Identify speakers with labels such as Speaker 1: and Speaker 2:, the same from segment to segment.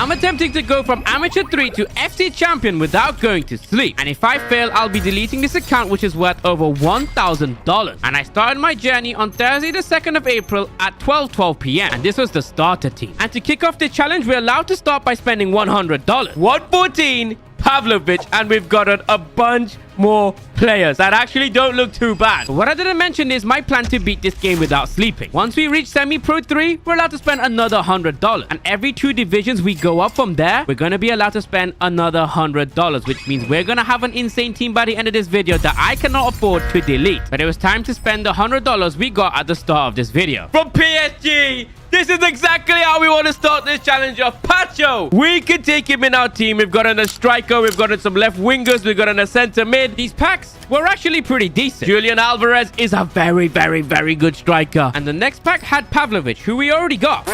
Speaker 1: I'm attempting to go from Amateur 3 to FC Champion without going to sleep. And if I fail, I'll be deleting this account, which is worth over $1,000. And I started my journey on Thursday the 2nd of April at 12:12 p.m. And this was the starter team. And to kick off the challenge, we're allowed to start by spending $100. 114, Pavlovic, and we've gotten a bunch more players that actually don't look too bad. But what I didn't mention is my plan to beat this game without sleeping. Once we reach Semi-Pro 3, we're allowed to spend another $100. And every 2 divisions we go up from there, we're going to be allowed to spend another $100, which means we're going to have an insane team by the end of this video that I cannot afford to delete. But it was time to spend the $100 we got at the start of this video. From PSG! This is exactly how we want to start this challenge off. Pacho! We can take him in our team. We've got a striker. We've got some left wingers. We've got a center mid. These packs were actually pretty decent. Julian Alvarez is a very, very, very good striker. And the next pack had Pavlovic, who we already got.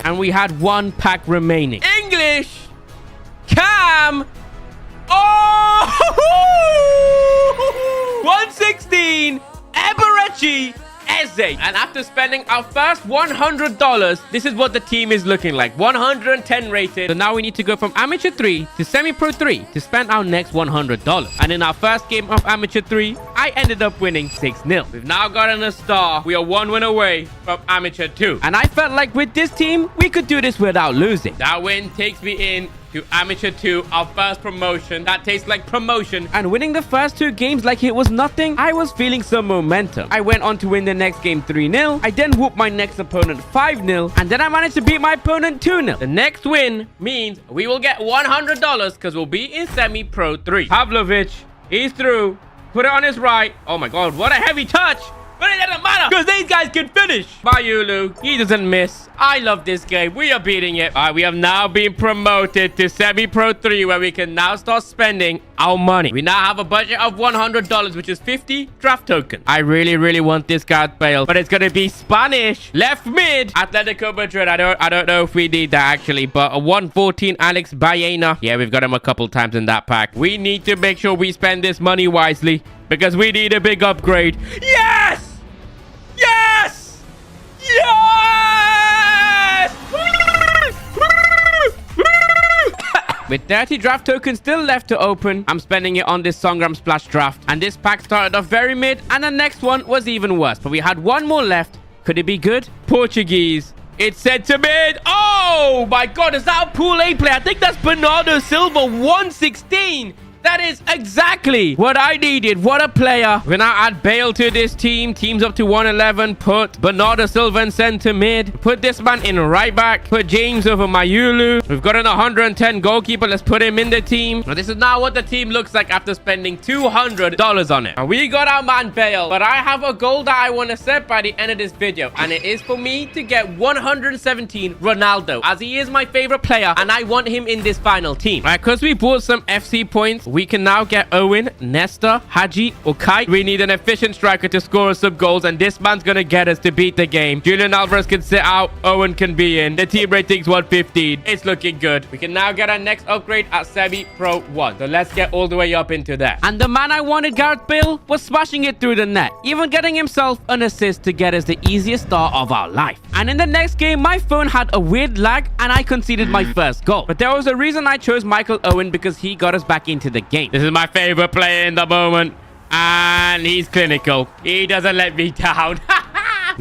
Speaker 1: And we had 1 pack remaining. English! Cam! Oh! 116! Eberechi! Eze. And after spending our first $100, this is what the team is looking like. 110 rated. So now we need to go from Amateur 3 to Semi-Pro 3 to spend our next $100. And in our first game of Amateur 3, I ended up winning 6-0. We've now gotten a star. We are 1 win away from Amateur 2. And I felt like with this team, we could do this without losing. That win takes me in to Amateur 2, our first promotion. That tastes like promotion. And winning the first 2 games like it was nothing, I was feeling some momentum. I went on to win the next game 3-0. I then whooped my next opponent 5-0. And then I managed to beat my opponent 2-0. The next win means we will get $100 because we'll be in Semi-Pro 3. Pavlovic, he's through. Put it on his right. Oh my god, what a heavy touch. But it doesn't matter because these guys can finish. Mayulu, he doesn't miss. I love this game. We are beating it. We have now been promoted to Semi-Pro 3 where we can now start spending our money. We now have a budget of $100, which is 50 draft tokens. I really, really want this guy to fail, but it's going to be Spanish. Left mid, Atletico Madrid. I don't know if we need that actually, but a 114 Alex Baena. Yeah, we've got him a couple times in that pack. We need to make sure we spend this money wisely because we need a big upgrade. Yes! Yes! Yes! With 30 draft tokens still left to open, I'm spending it on this Songram Splash draft. And this pack started off very mid, and the next one was even worse. But we had 1 more left. Could it be good? Portuguese. It's set to mid. Oh my god, is that a Pool A player? I think that's Bernardo Silva, 116. That is exactly what I needed. What a player. We're now add Bale to this team. Teams up to 111. Put Bernardo Silva in center mid. Put this man in right back. Put James over Mayulu. We've got an 110 goalkeeper. Let's put him in the team. Now, this is now what the team looks like after spending $200 on it. And we got our man Bale. But I have a goal that I want to set by the end of this video. And it is for me to get 117 Ronaldo. As he is my favorite player. And I want him in this final team. Right, because we bought some FC points. We can now get Owen, Nesta, Haji, Okai. We need an efficient striker to score us some goals, and this man's going to get us to beat the game. Julian Alvarez can sit out. Owen can be in. The team rating's 115. It's looking good. We can now get our next upgrade at Semi-Pro 1. So let's get all the way up into that. And the man I wanted, Gareth Bale, was smashing it through the net, even getting himself an assist to get us the easiest start of our life. And in the next game, my phone had a weird lag, and I conceded my first goal. But there was a reason I chose Michael Owen, because he got us back into the game. This is my favorite player in the moment, and he's clinical. He doesn't let me down.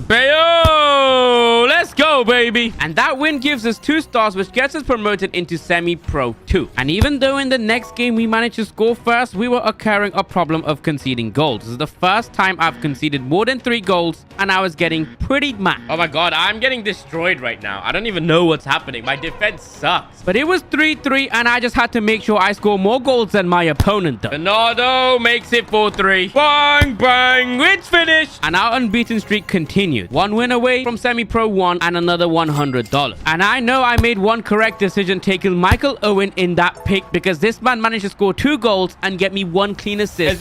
Speaker 1: Bayo! Let's go, baby! And that win gives us 2 stars, which gets us promoted into Semi-Pro 2. And even though in the next game we managed to score first, we were occurring a problem of conceding goals. This is the first time I've conceded more than 3 goals, and I was getting pretty mad. Oh my god, I'm getting destroyed right now. I don't even know what's happening. My defense sucks. But it was 3-3, and I just had to make sure I score more goals than my opponent does. Bernardo makes it 4-3. Bang, bang, it's finished! And our unbeaten streak continues. 1 win away from Semi-Pro 1 and another $100. And I know I made one correct decision taking Michael Owen in that pick, because this man managed to score 2 goals and get me 1 clean assist.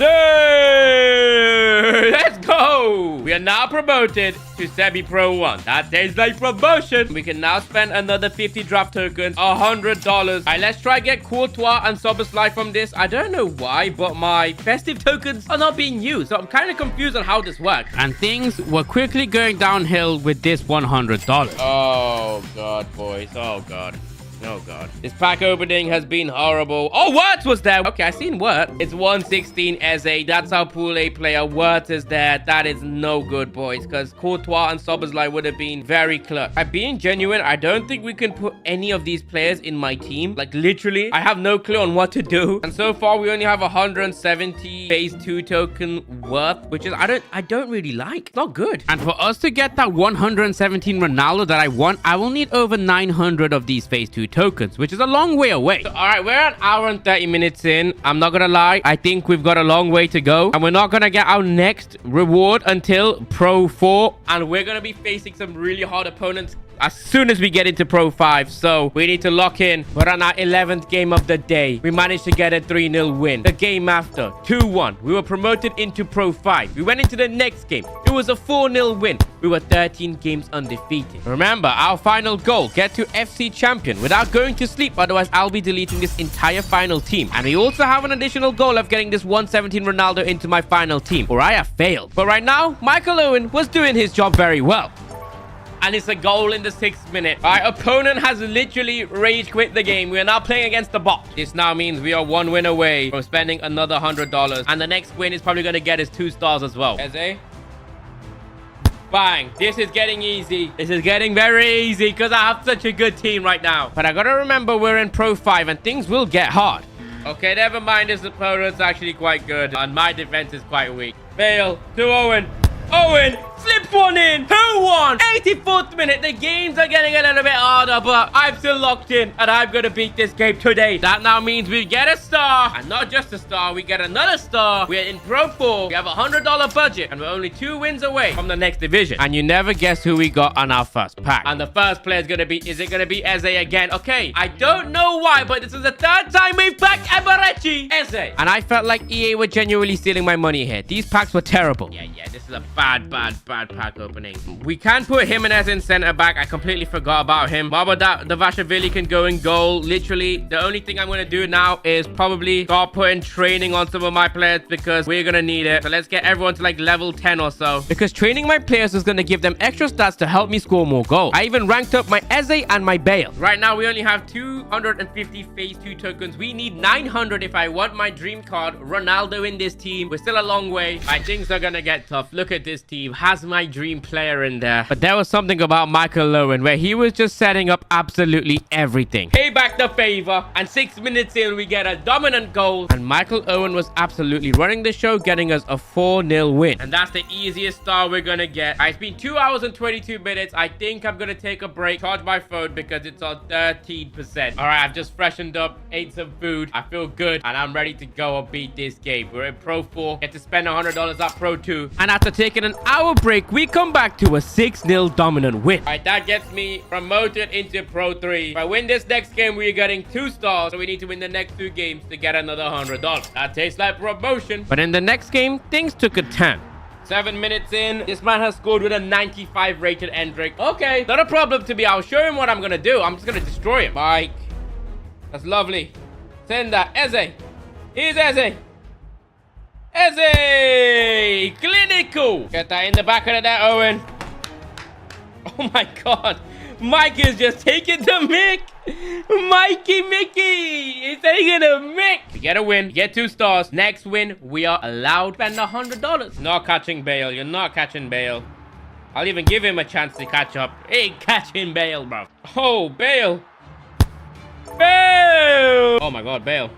Speaker 1: Let's go! We are now promoted to Semi-Pro 1. That tastes like promotion. We can now spend another 50 draft tokens, $100. Alright, let's try get Courtois and Szoboszlai from this. I don't know why, but my festive tokens are not being used, so I'm kind of confused on how this works. And things were quickly going downhill with this $100. Oh god, boys. Oh god. Oh, God. This pack opening has been horrible. Oh, Wirtz was there. Okay, I seen Wirtz. It's 116 Eze. That's our Pool A player. Wirtz is there. That is no good, boys, because Courtois and Szoboszlai would have been very clutch. I'm being genuine. I don't think we can put any of these players in my team. Like, literally, I have no clue on what to do. And so far, we only have 170 phase 2 token worth, which is, I don't really like. It's not good. And for us to get that 117 Ronaldo that I want, I will need over 900 of these phase 2 tokens, which is a long way away. So, all right, we're an hour and 30 minutes in. I'm not gonna lie, I think we've got a long way to go, and we're not gonna get our next reward until Pro 4, and we're gonna be facing some really hard opponents as soon as we get into Pro 5. So we need to lock in. We're on our 11th game of the day. We managed to get a 3-0 win. The game after, 2-1. We were promoted into Pro 5. We went into the next game. It was a 4-0 win. We were 13 games undefeated. Remember, our final goal, get to FC champion without going to sleep. Otherwise, I'll be deleting this entire final team. And we also have an additional goal of getting this 117 Ronaldo into my final team, or I have failed. But right now, Michael Owen was doing his job very well. And it's a goal in the 6th minute. Our opponent has literally rage quit the game. We are now playing against the bot. This now means we are 1 win away from spending another $100. And the next win is probably going to get us 2 stars as well. Eze. Bang. This is getting easy. This is getting very easy because I have such a good team right now. But I got to remember we're in Pro 5 and things will get hard. Okay, never mind. This opponent's actually quite good. And my defense is quite weak. Bale to Owen. Owen slips one in. Who won? 84th minute. The games are getting a little bit harder, but I'm still locked in, and I'm going to beat this game today. That now means we get a star, and not just a star. We get another star. We're in Pro 4. We have a $100 budget, and we're only 2 wins away from the next division. And you never guess who we got on our first pack. And the first player is going to be, is it going to be Eze again? Okay, I don't know why, but this is the 3rd time we've packed Eberechi. Eze. And I felt like EA were genuinely stealing my money here. These packs were terrible. Yeah, this is a bad pack opening. We can put Jimenez in center back. I completely forgot about him. Davashvili can go in goal. Literally, the only thing I'm going to do now is probably start putting training on some of my players because we're going to need it. So let's get everyone to like level 10 or so, because training my players is going to give them extra stats to help me score more goals. I even ranked up my Eze and my Bale. Right now, we only have 250 phase 2 tokens. We need 900 if I want my dream card, Ronaldo, in this team. We're still a long way. Things are going to get tough. Look at this team. Has my dream player in there. But there was something about Michael Owen where he was just setting up absolutely everything. Pay back the favor. And 6 minutes in, we get a dominant goal. And Michael Owen was absolutely running the show, getting us a 4-0 win. And that's the easiest star we're going to get. It's been 2 hours and 22 minutes. I think I'm going to take a break, charge my phone because it's on 13%. All right, I've just freshened up, ate some food. I feel good and I'm ready to go and beat this game. We're in Pro 4. Get to spend $100 at Pro 2. And after taking an hour break, we come back to a 6-0 dominant win. All right, that gets me promoted into Pro 3. If I win this next game, we're getting 2 stars. So we need to win the next 2 games to get another $100. That tastes like promotion. But in the next game, things took a turn. 7 minutes in, this man has scored with a 95 rated Endrick. Okay, not a problem to me. I'll show him what I'm gonna do. I'm just gonna destroy him. Mike, that's lovely. Send that. Eze. Here's Eze. Eze! Clinical! Get that in the back of the net, Owen. Oh my god. Mike is just taking the mick. Mikey Mickey is taking a mick. We get a win. We get 2 stars. Next win, we are allowed to spend $100. Not catching Bale. You're not catching Bale. I'll even give him a chance to catch up. Ain't catching Bale, bro. Oh, Bale. Bale! Oh my god, Bale.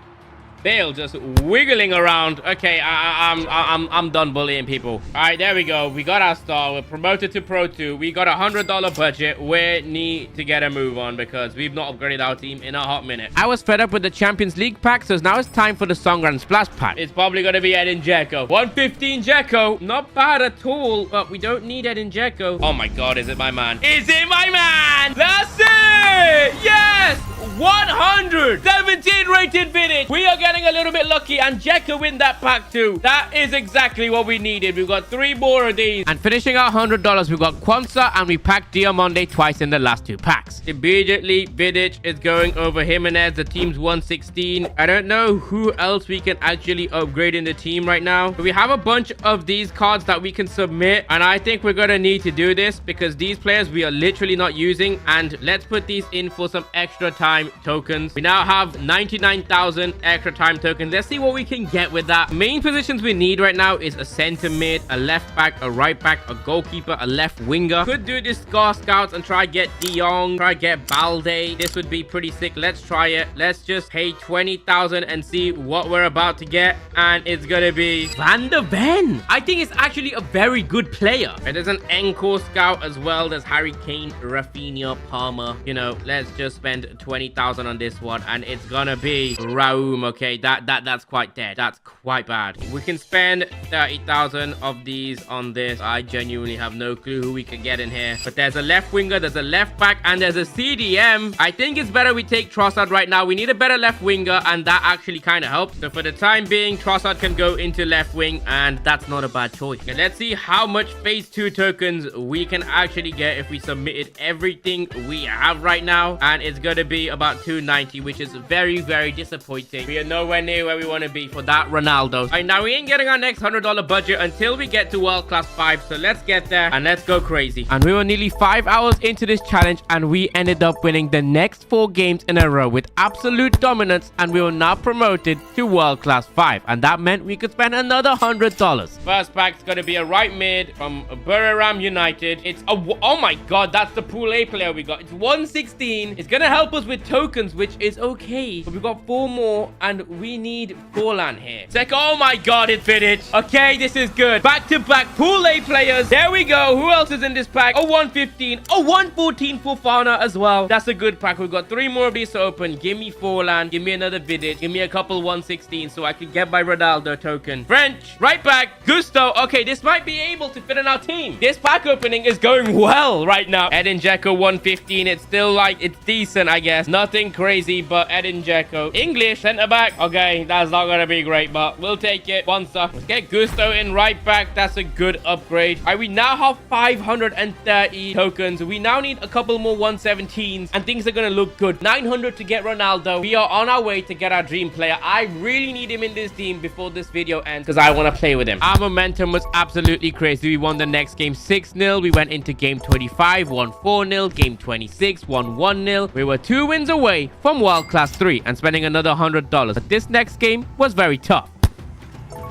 Speaker 1: Bale just wiggling around. Okay, I'm done bullying people. All right, there we go. We got our star. We're promoted to Pro 2. We got a $100 budget. We need to get a move on because we've not upgraded our team in a hot minute. I was fed up with the Champions League pack, so now it's time for the Songran and Splash pack. It's probably going to be Edin Dzeko. 115 Dzeko. Not bad at all, but we don't need Edin Dzeko. Oh my god, is it my man? Is it my man? That's it! Yes! 117 rated finish. We are getting getting a little bit lucky, and Jekka win that pack too. That is exactly what we needed. We've got 3 more of these. And finishing our $100, we've got Kwanzaa, and we packed Diamonde twice in the last 2 packs. Immediately, Vidic is going over Jimenez. The team's 116. I don't know who else we can actually upgrade in the team right now. But we have a bunch of these cards that we can submit, and I think we're going to need to do this because these players we are literally not using. And let's put these in for some extra time tokens. We now have 99,000 extra time tokens. Let's see what we can get with that. Main positions we need right now is a center mid, a left back, a right back, a goalkeeper, a left winger. Could do this Scar Scouts and try get De Jong, try get Balde. This would be pretty sick. Let's try it. Let's just pay 20,000 and see what we're about to get. And it's gonna be Van de Ven. I think it's actually a very good player. And there's an Encore Scout as well. There's Harry Kane, Rafinha, Palmer. You know, let's just spend 20,000 on this one, and it's gonna be Raum. Okay, that's quite dead. That's quite bad. We can spend 30,000 of these on this. I genuinely have no clue who we can get in here. But there's a left winger, there's a left back, and there's a CDM. I think it's better we take Trossard right now. We need a better left winger, and that actually kind of helps. So for the time being, Trossard can go into left wing, and that's not a bad choice. Okay, let's see how much phase 2 tokens we can actually get if we submitted everything we have right now. And it's gonna be about 290, which is very, very disappointing. We are nowhere near where we want to be for that Ronaldo. All right, now we ain't getting our next $100 budget until we get to World Class 5. So let's get there and let's go crazy. And we were nearly 5 hours into this challenge, and we ended up winning the next 4 games in a row with absolute dominance, and we were now promoted to World Class 5. And that meant we could spend another $100. First pack's gonna be a right mid from Buriram United. It's a, oh my god, that's the Pool A player we got. It's 116. It's gonna help us with tokens, which is okay. But we've got 4 more, and we need Forlan here. It's like, oh my god, it's Vidic. Okay, this is good. Back-to-back Pool A players. There we go. Who else is in this pack? A 115. A 114 for Fana as well. That's a good pack. We've got 3 more of these to open. Give me Forlan. Give me another Vidic. Give me a couple 116 so I can get my Ronaldo token. French. Right back. Gusto. Okay, this might be able to fit in our team. This pack opening is going well right now. Edin Dzeko 115. It's still like, it's decent, I guess. Nothing crazy, but Edin Dzeko. English center back. Okay, that's not gonna be great, but we'll take it. Kwanzaa. Let's get Gusto in right back. That's a good upgrade. All right, we now have 530 tokens. We now need a couple more 117s, and things are gonna look good. 900 to get Ronaldo. We are on our way to get our dream player. I really need him in this team before this video ends because I want to play with him. Our momentum was absolutely crazy. We won the next game 6-0. We went into game 25, won 4-0. Game 26, won 1-0. We were 2 wins away from World Class 3 and spending another $100. But this next game was very tough.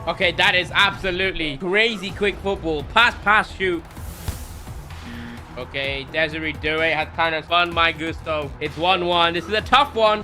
Speaker 1: Okay, that is absolutely crazy quick football. Pass, shoot. Okay, Desiree Doué has kind of spun my Gusto. It's 1-1. This is a tough one.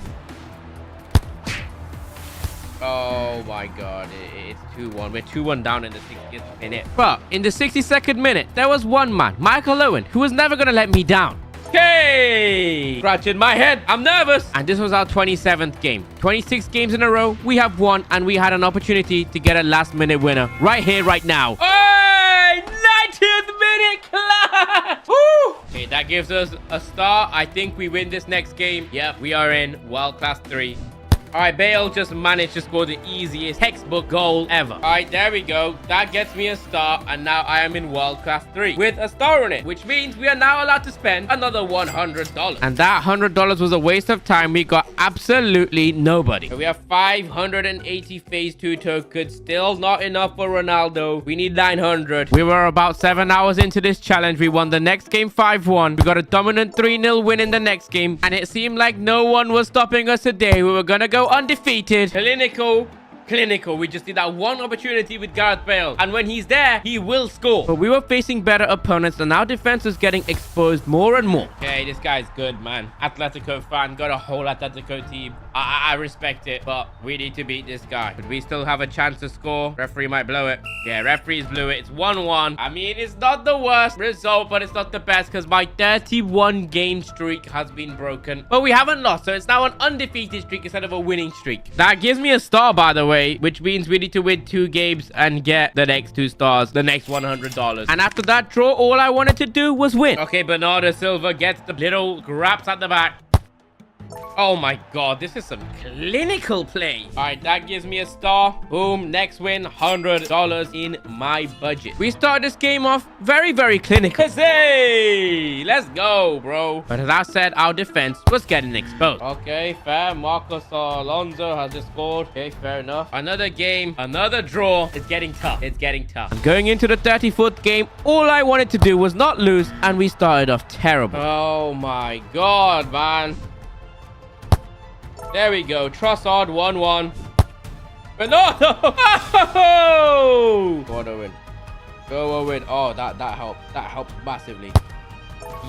Speaker 1: Oh my god, it's 2-1. We're 2-1 down in the 60th minute. But in the 62nd minute, there was one man, Michael Owen, who was never going to let me down. Okay, scratching my head. I'm nervous. And this was our 27th game. 26 games in a row. We have won, and we had an opportunity to get a last-minute winner right here, right now. Hey, 90th minute clap. Woo! Okay, that gives us a star. I think we win this next game. Yep, we are in World Class 3. All right, Bale just managed to score the easiest textbook goal ever. All right, there we go. That gets me a star, and now I am in World Class 3 with a star on it, which means we are now allowed to spend another $100. And that $100 was a waste of time. We got absolutely nobody. So we have 580 phase 2 tokens. Still not enough for Ronaldo. We need 900. We were about 7 hours into this challenge. We won the next game 5-1. We got a dominant 3-0 win in the next game, and it seemed like no one was stopping us today. We were gonna go undefeated. Clinical. We just did that one opportunity with Gareth Bale, and when he's there, he will score. But we were facing better opponents, and our defense was getting exposed more and more. Okay, this guy's good, man. Atletico fan, got a whole Atletico team. I respect it, but we need to beat this guy. But we still have a chance to score. Referee might blow it. Yeah, referees blew it. It's 1-1. I mean, it's not the worst result, but it's not the best because my 31 game streak has been broken. But we haven't lost, so it's now an undefeated streak instead of a winning streak. That gives me a star, by the way, which means we need to win 2 games and get the next 2 stars, the next $100. And after that draw, all I wanted to do was win. Okay, Bernardo Silva gets the little grabs at the back. Oh my god, this is some clinical play. All right, that gives me a star. Boom, next win, $100 in my budget. We start this game off very, very clinical. Hey, let's go, bro. But as I said, our defense was getting exposed. Okay, fair. Marcos Alonso has just scored. Okay, fair enough. Another game, another draw. It's getting tough. It's getting tough. And going into the 34th game, all I wanted to do was not lose, and we started off terrible. Oh my god, man. There we go. Trossard 1-1. Bernardo! Oh! Go on, Owen. Go, Owen. Oh, that helped. That helped massively.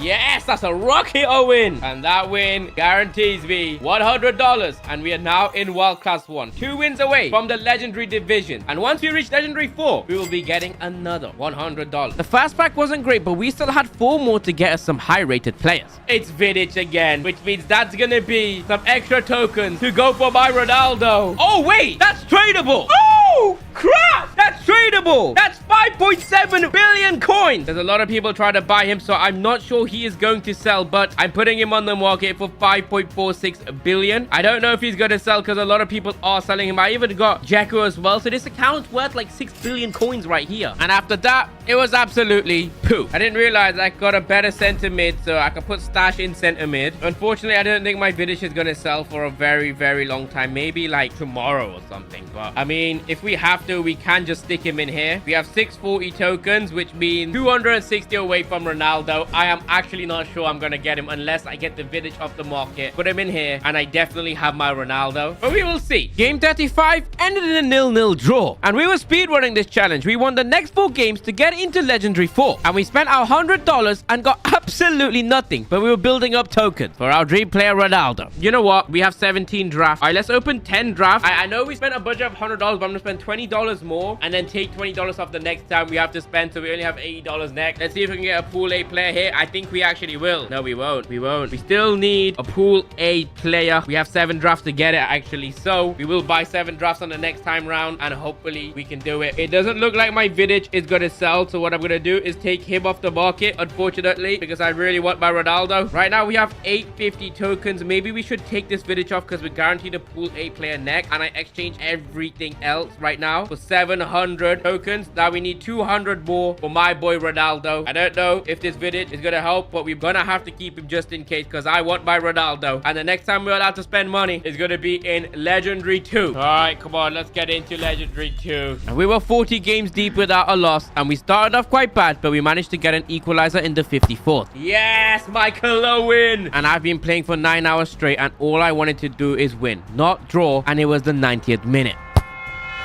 Speaker 1: Yes, that's a rocket, Owen. And that win guarantees me $100. And we are now in World Class 1. 2 wins away from the Legendary Division. And once we reach Legendary 4, we will be getting another $100. The first pack wasn't great, but we still had 4 more to get us some high-rated players. It's Vidic again, which means that's going to be some extra tokens to go for my Ronaldo. Oh, wait, that's tradable. Oh, crap. That's tradable. That's 5.7 billion coins. There's a lot of people trying to buy him, so I'm not sure he is going to sell, but I'm putting him on the market for 5.46 billion. I don't know if he's going to sell because a lot of people are selling him. I even got Dzeko as well, so this account's worth like 6 billion coins right here. And after that, it was absolutely poo. I didn't realize I got a better center mid, so I could put Stash in center mid. Unfortunately, I don't think my Vidic is going to sell for a very, very long time, maybe like tomorrow or something. But I mean, if we have to, we can just stick him in here. We have 640 tokens, which means 260 away from Ronaldo. I am actually not sure I'm going to get him unless I get the Vidic off the market, put him in here, and I definitely have my Ronaldo. But we will see. Game 35 ended in a 0-0 draw, and we were speedrunning this challenge. We won the next 4 games to get into Legendary 4, and we spent our $100 and got absolutely nothing, but we were building up tokens for our dream player Ronaldo. You know what? We have 17 drafts. All right, let's open 10 drafts. I know we spent a budget of $100, but I'm going to spend $20 more and then take $20 off the next time we have to spend, so we only have $80 next. Let's see if we can get a Pool A player here. I think we actually will. No, we won't. We won't. We still need a Pool A player. We have 7 drafts to get it, actually, so we will buy 7 drafts on the next time round, and hopefully we can do it. It doesn't look like my Vidic is going to sell, so what I'm going to do is take him off the market, unfortunately, because I really want my Ronaldo. Right now, we have 850 tokens. Maybe we should take this Vidic off because we're guaranteed a Pool A player next, and I exchange everything else right now for 700 tokens. Now we need 200 more for my boy Ronaldo. I don't know if this Vidic is going to help, but we're going to have to keep him just in case because I want my Ronaldo. And the next time we're allowed to spend money is going to be in Legendary 2. All right, come on, let's get into Legendary 2. And we were 40 games deep without a loss, and we started off quite bad, but we managed to get an equalizer in the 54th. Yes, Michael Owen! And I've been playing for 9 hours straight, and all I wanted to do is win, not draw, and it was the 90th minute.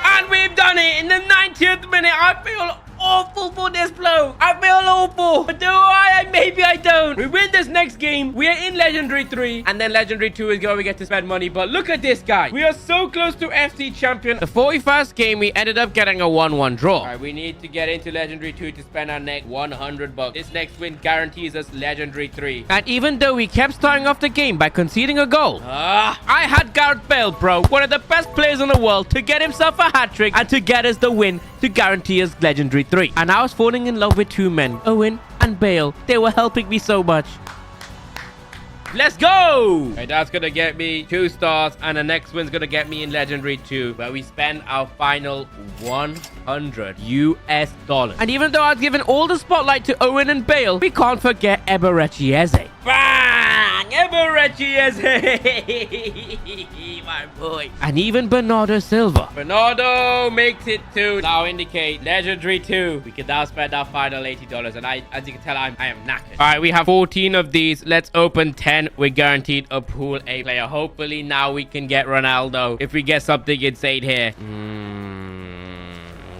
Speaker 1: And we've done it in the 90th minute. I feel awful for this blow. I feel awful. But do I? Maybe I don't. We win this next game. We are in Legendary 3. And then Legendary 2 is where we get to spend money. But look at this guy. We are so close to FC champion. The 41st game, we ended up getting a 1-1 draw. All right, we need to get into Legendary 2 to spend our next $100. This next win guarantees us Legendary 3. And even though we kept starting off the game by conceding a goal, I had Gareth Bale, bro. One of the best players in the world, to get himself a hat-trick and to get us the win to guarantee us Legendary 3. And I was falling in love with 2 men, Owen and Bale. They were helping me so much. Let's go! Okay, that's gonna get me 2 stars, and the next one's gonna get me in Legendary 2, where we spend our final $100 US. And even though I've given all the spotlight to Owen and Bale, we can't forget Eberechi Eze. Bang! Eberechi Eze! My boy. And even Bernardo Silva. Bernardo makes it to now indicate Legendary 2. We can now spend our final $80, and as you can tell, I am knackered. All right, we have 14 of these. Let's open 10. We're guaranteed a Pool A player. Hopefully now we can get Ronaldo. If we get something insane here.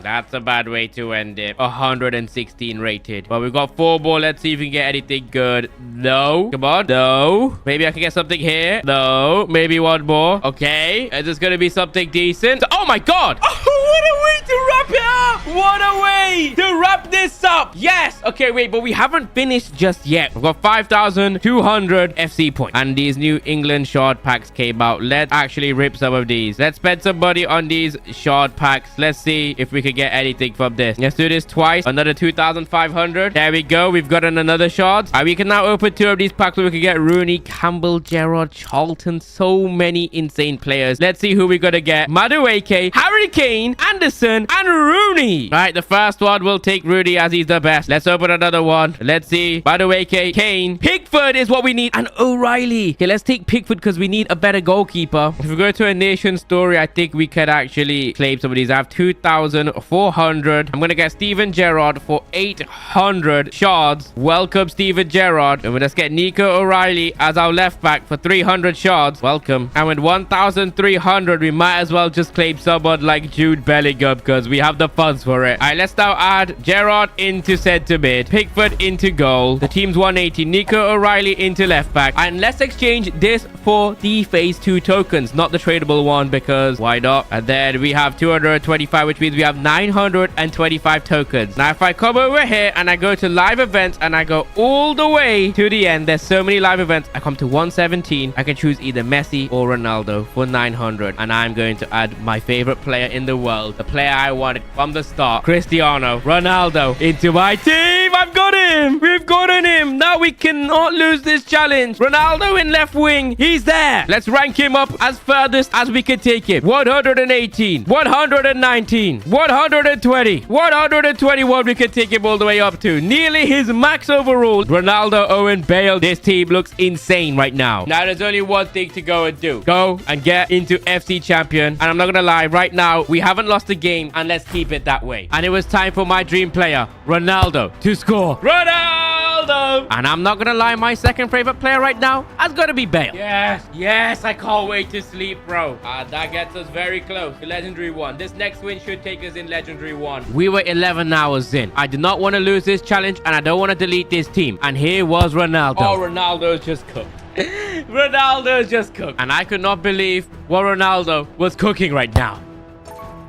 Speaker 1: That's a bad way to end it. 116 rated. But we've got 4 more. Let's see if we can get anything good. No. Come on. No. Maybe I can get something here. No. Maybe 1 more. Okay. Is this going to be something decent? Oh my god. Oh, what a way to wrap wrap it up. What a way to wrap this up. Yes. Okay, wait, but we haven't finished just yet. We've got 5,200 FC points. And these New England shard packs came out. Let's actually rip some of these. Let's spend some money on these shard packs. Let's see if we can get anything from this. Let's do this twice. Another 2,500. There we go. We've gotten another shards. And we can now open 2 of these packs where we can get Rooney, Campbell, Gerrard, Charlton. So many insane players. Let's see who we're going to get. Madueke, Harry Kane, Anderson, and Rooney. All right, the first one will take Rooney as he's the best. Let's open another one. Let's see. Madueke, Kane, Pickford is what we need, and O'Reilly. Okay, let's take Pickford because we need a better goalkeeper. If we go to a nation story, I think we could actually claim some of these. I have 2,400. I'm going to get Steven Gerrard for 800 shards. Welcome, Steven Gerrard. And let's get Nico O'Reilly as our left back for 300 shards. Welcome. And with 1,300, we might as well just claim someone like Jude Bellingham because we have the funds for it. All right, let's now add Gerrard into centre mid, Pickford into goal. The team's 180. Nico O'Reilly into left back. And let's exchange this for the phase 2 tokens, not the tradable one, because why not? And then we have 225, which means we have 925 tokens. Now, if I come over here and I go to live events and I go all the way to the end, there's so many live events. I come to 117. I can choose either Messi or Ronaldo for 900. And I'm going to add my favorite player in the world, the player I wanted from the start, Cristiano Ronaldo, into my team. I've got him. We've gotten him. Now we cannot lose this challenge. Ronaldo in left wing. He's there. Let's rank him up as furthest as we can take him. 118, 119, 120, 121. We can take him all the way up to nearly his max overall. Ronaldo, Owen, Bale. This team looks insane right now. Now there's only one thing to go and do. Go and get into FC Champion. And I'm not gonna lie, right now we haven't lost a game, and let's keep it that way. And it was time for my dream player, Ronaldo, to score. Ronaldo! And I'm not gonna lie, my second favorite player right now has got to be Bale. Yes, I can't wait to sleep, bro. That gets us very close to Legendary 1. This next win should take us in Legendary 1. We were 11 hours in. I did not want to lose this challenge, and I don't want to delete this team. And here was Ronaldo. Oh, Ronaldo's just cooked. Ronaldo's just cooked. And I could not believe what Ronaldo was cooking right now.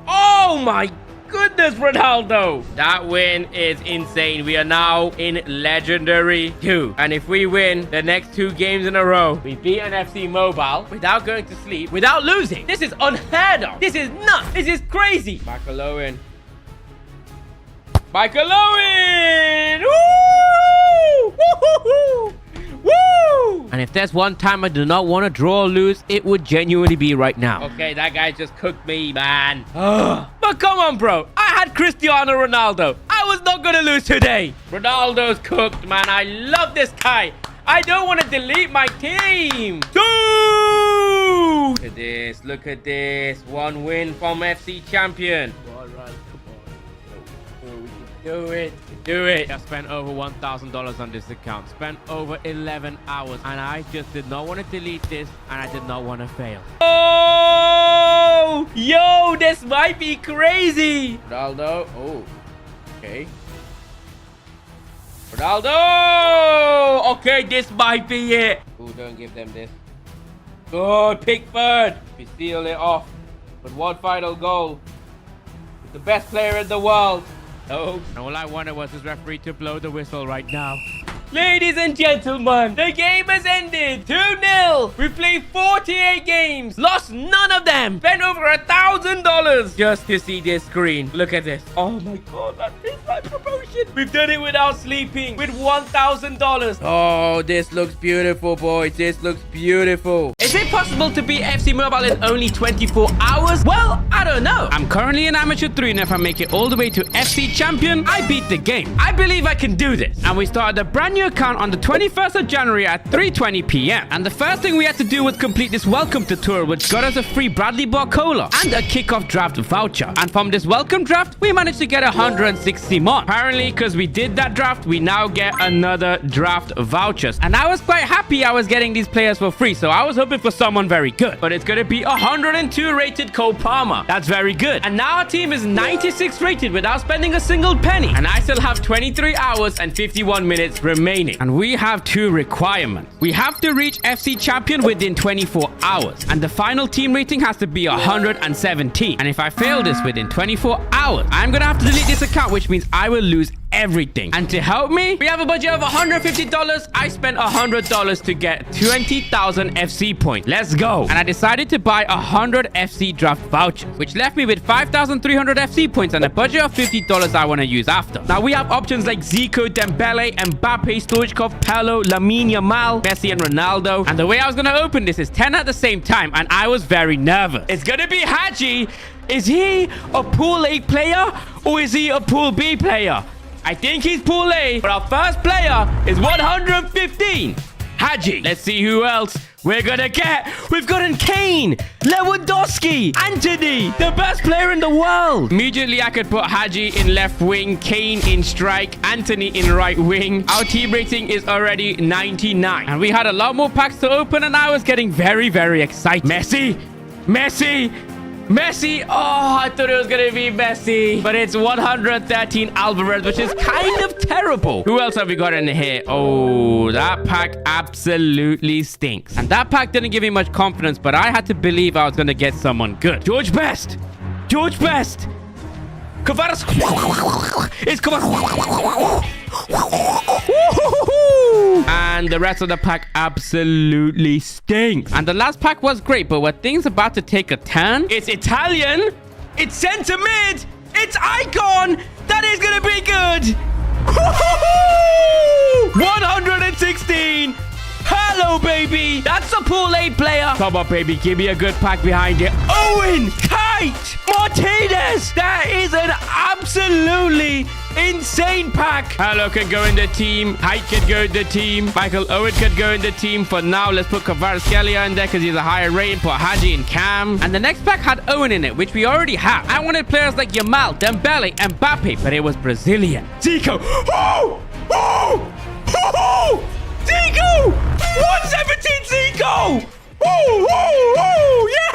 Speaker 1: Oh my goodness, Ronaldo. That win is insane. We are now in Legendary 2. And if we win the next 2 games in a row, we beat an FC Mobile without going to sleep, without losing. This is unheard of. This is nuts. This is crazy. Michael Owen. Michael Owen. Woo! Woo-hoo-hoo! Woo! And if there's one time I do not want to draw or lose, it would genuinely be right now. Okay, that guy just cooked me, man. But come on, bro. I had Cristiano Ronaldo. I was not going to lose today. Ronaldo's cooked, man. I love this guy. I don't want to delete my team. 2! Look at this. Look at this. 1 win from FC Champion. All right, come on. We can do it. Do it. I spent over $1,000 on this account. Spent over 11 hours. And I just did not want to delete this. And I did not want to fail. Oh! Yo, this might be crazy. Ronaldo. Oh, okay. Ronaldo! Okay, this might be it. Oh, don't give them this. Good, Pickford. We seal it off with 1 final goal. With the best player in the world. Oh, and all I wanted was this referee to blow the whistle right now. Ladies and gentlemen, the game has ended. 2-0. We played 48 games. Lost none of them. Spent over $1,000 just to see this screen. Look at this. Oh my God, that is my promotion. We've done it without sleeping with $1,000. Oh, this looks beautiful, boys. This looks beautiful. Is it possible to beat FC Mobile in only 24 hours? Well, I don't know. I'm currently in Amateur 3, and if I make it all the way to FC Champion, I beat the game. I believe I can do this. And we started a brand new account on the 21st of January at 3:20 p.m. And the first thing we had to do was complete this welcome tutorial, which got us a free Bradley Barcola and a kickoff draft voucher. And from this welcome draft, we managed to get 160 more. Apparently, because we did that draft, we now get another draft vouchers. And I was quite happy I was getting these players for free. So I was hoping option for someone very good. But it's going to be 102 rated Cole Palmer. That's very good. And now our team is 96 rated without spending a single penny. And I still have 23 hours and 51 minutes remaining. And we have two requirements. We have to reach FC Champion within 24 hours. And the final team rating has to be 117. And if I fail this within 24 hours, I'm going to have to delete this account, which means I will lose everything. And to help me, we have a budget of $150. I spent $100 to get 20,000 FC points. Let's go. And I decided to buy 100 FC draft vouchers, which left me with 5,300 FC points and a budget of $50 I want to use after. Now we have options like Zico, Dembele, Mbappe, Stoichkov, Pello, Lamine Yamal, Messi, and Ronaldo. And the way I was going to open this is 10 at the same time, and I was very nervous. It's going to be Haji. Is he a Pool A player or is he a Pool B player? I think he's Pool A, but our first player is 115. Haji. Let's see who else we're gonna get. We've gotten Kane, Lewandowski, Antony, the best player in the world. Immediately, I could put Haji in left wing, Kane in strike, Antony in right wing. Our team rating is already 99. And we had a lot more packs to open, and I was getting very, very excited. Messi, Messi, Messi. Oh, I thought it was going to be Messi. But it's 113 Alvarez, which is kind of terrible. Who else have we got in here? Oh, that pack absolutely stinks. And that pack didn't give me much confidence, but I had to believe I was going to get someone good. George Best. George Best. Kvaras. It's Kvaras. And the rest of the pack absolutely stinks. And the last pack was great, but when things about to take a turn, it's Italian, it's centre mid, it's Icon. That is gonna be good. 116. Hello, baby. That's a Pool A player. Come on, baby. Give me a good pack behind it. Owen, Kite, Martinez. That is an absolutely insane pack. Hello could go in the team. Kite could go in the team. Michael Owen could go in the team. For now, let's put Kvaratskhelia in there because he's a higher rating. Put Haji and Cam. And the next pack had Owen in it, which we already have. I wanted players like Yamal, Dembele, and Mbappe, but it was Brazilian. Zico. Oh! Oh! Oh! Zico! 117 Zico! Woo! Woo! Woo! Yeah!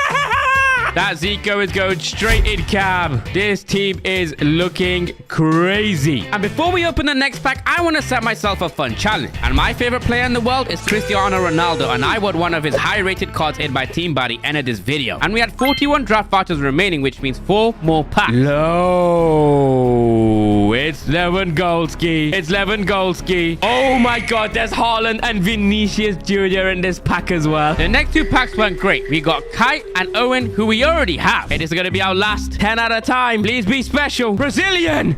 Speaker 1: That Zico is going straight in cab. This team is looking crazy. And before we open the next pack, I want to set myself a fun challenge. And my favorite player in the world is Cristiano Ronaldo. And I want one of his high-rated cards in my team by the end of this video. And we had 41 draft vouchers remaining, which means 4 more packs. No, it's Lewandowski. It's Lewandowski. Oh my God, there's Haaland and Vinicius Jr. in this pack as well. The next 2 packs went great. We got Kite and Owen, who we already have. It is going to be our last 10 at a time. Please be special. Brazilian.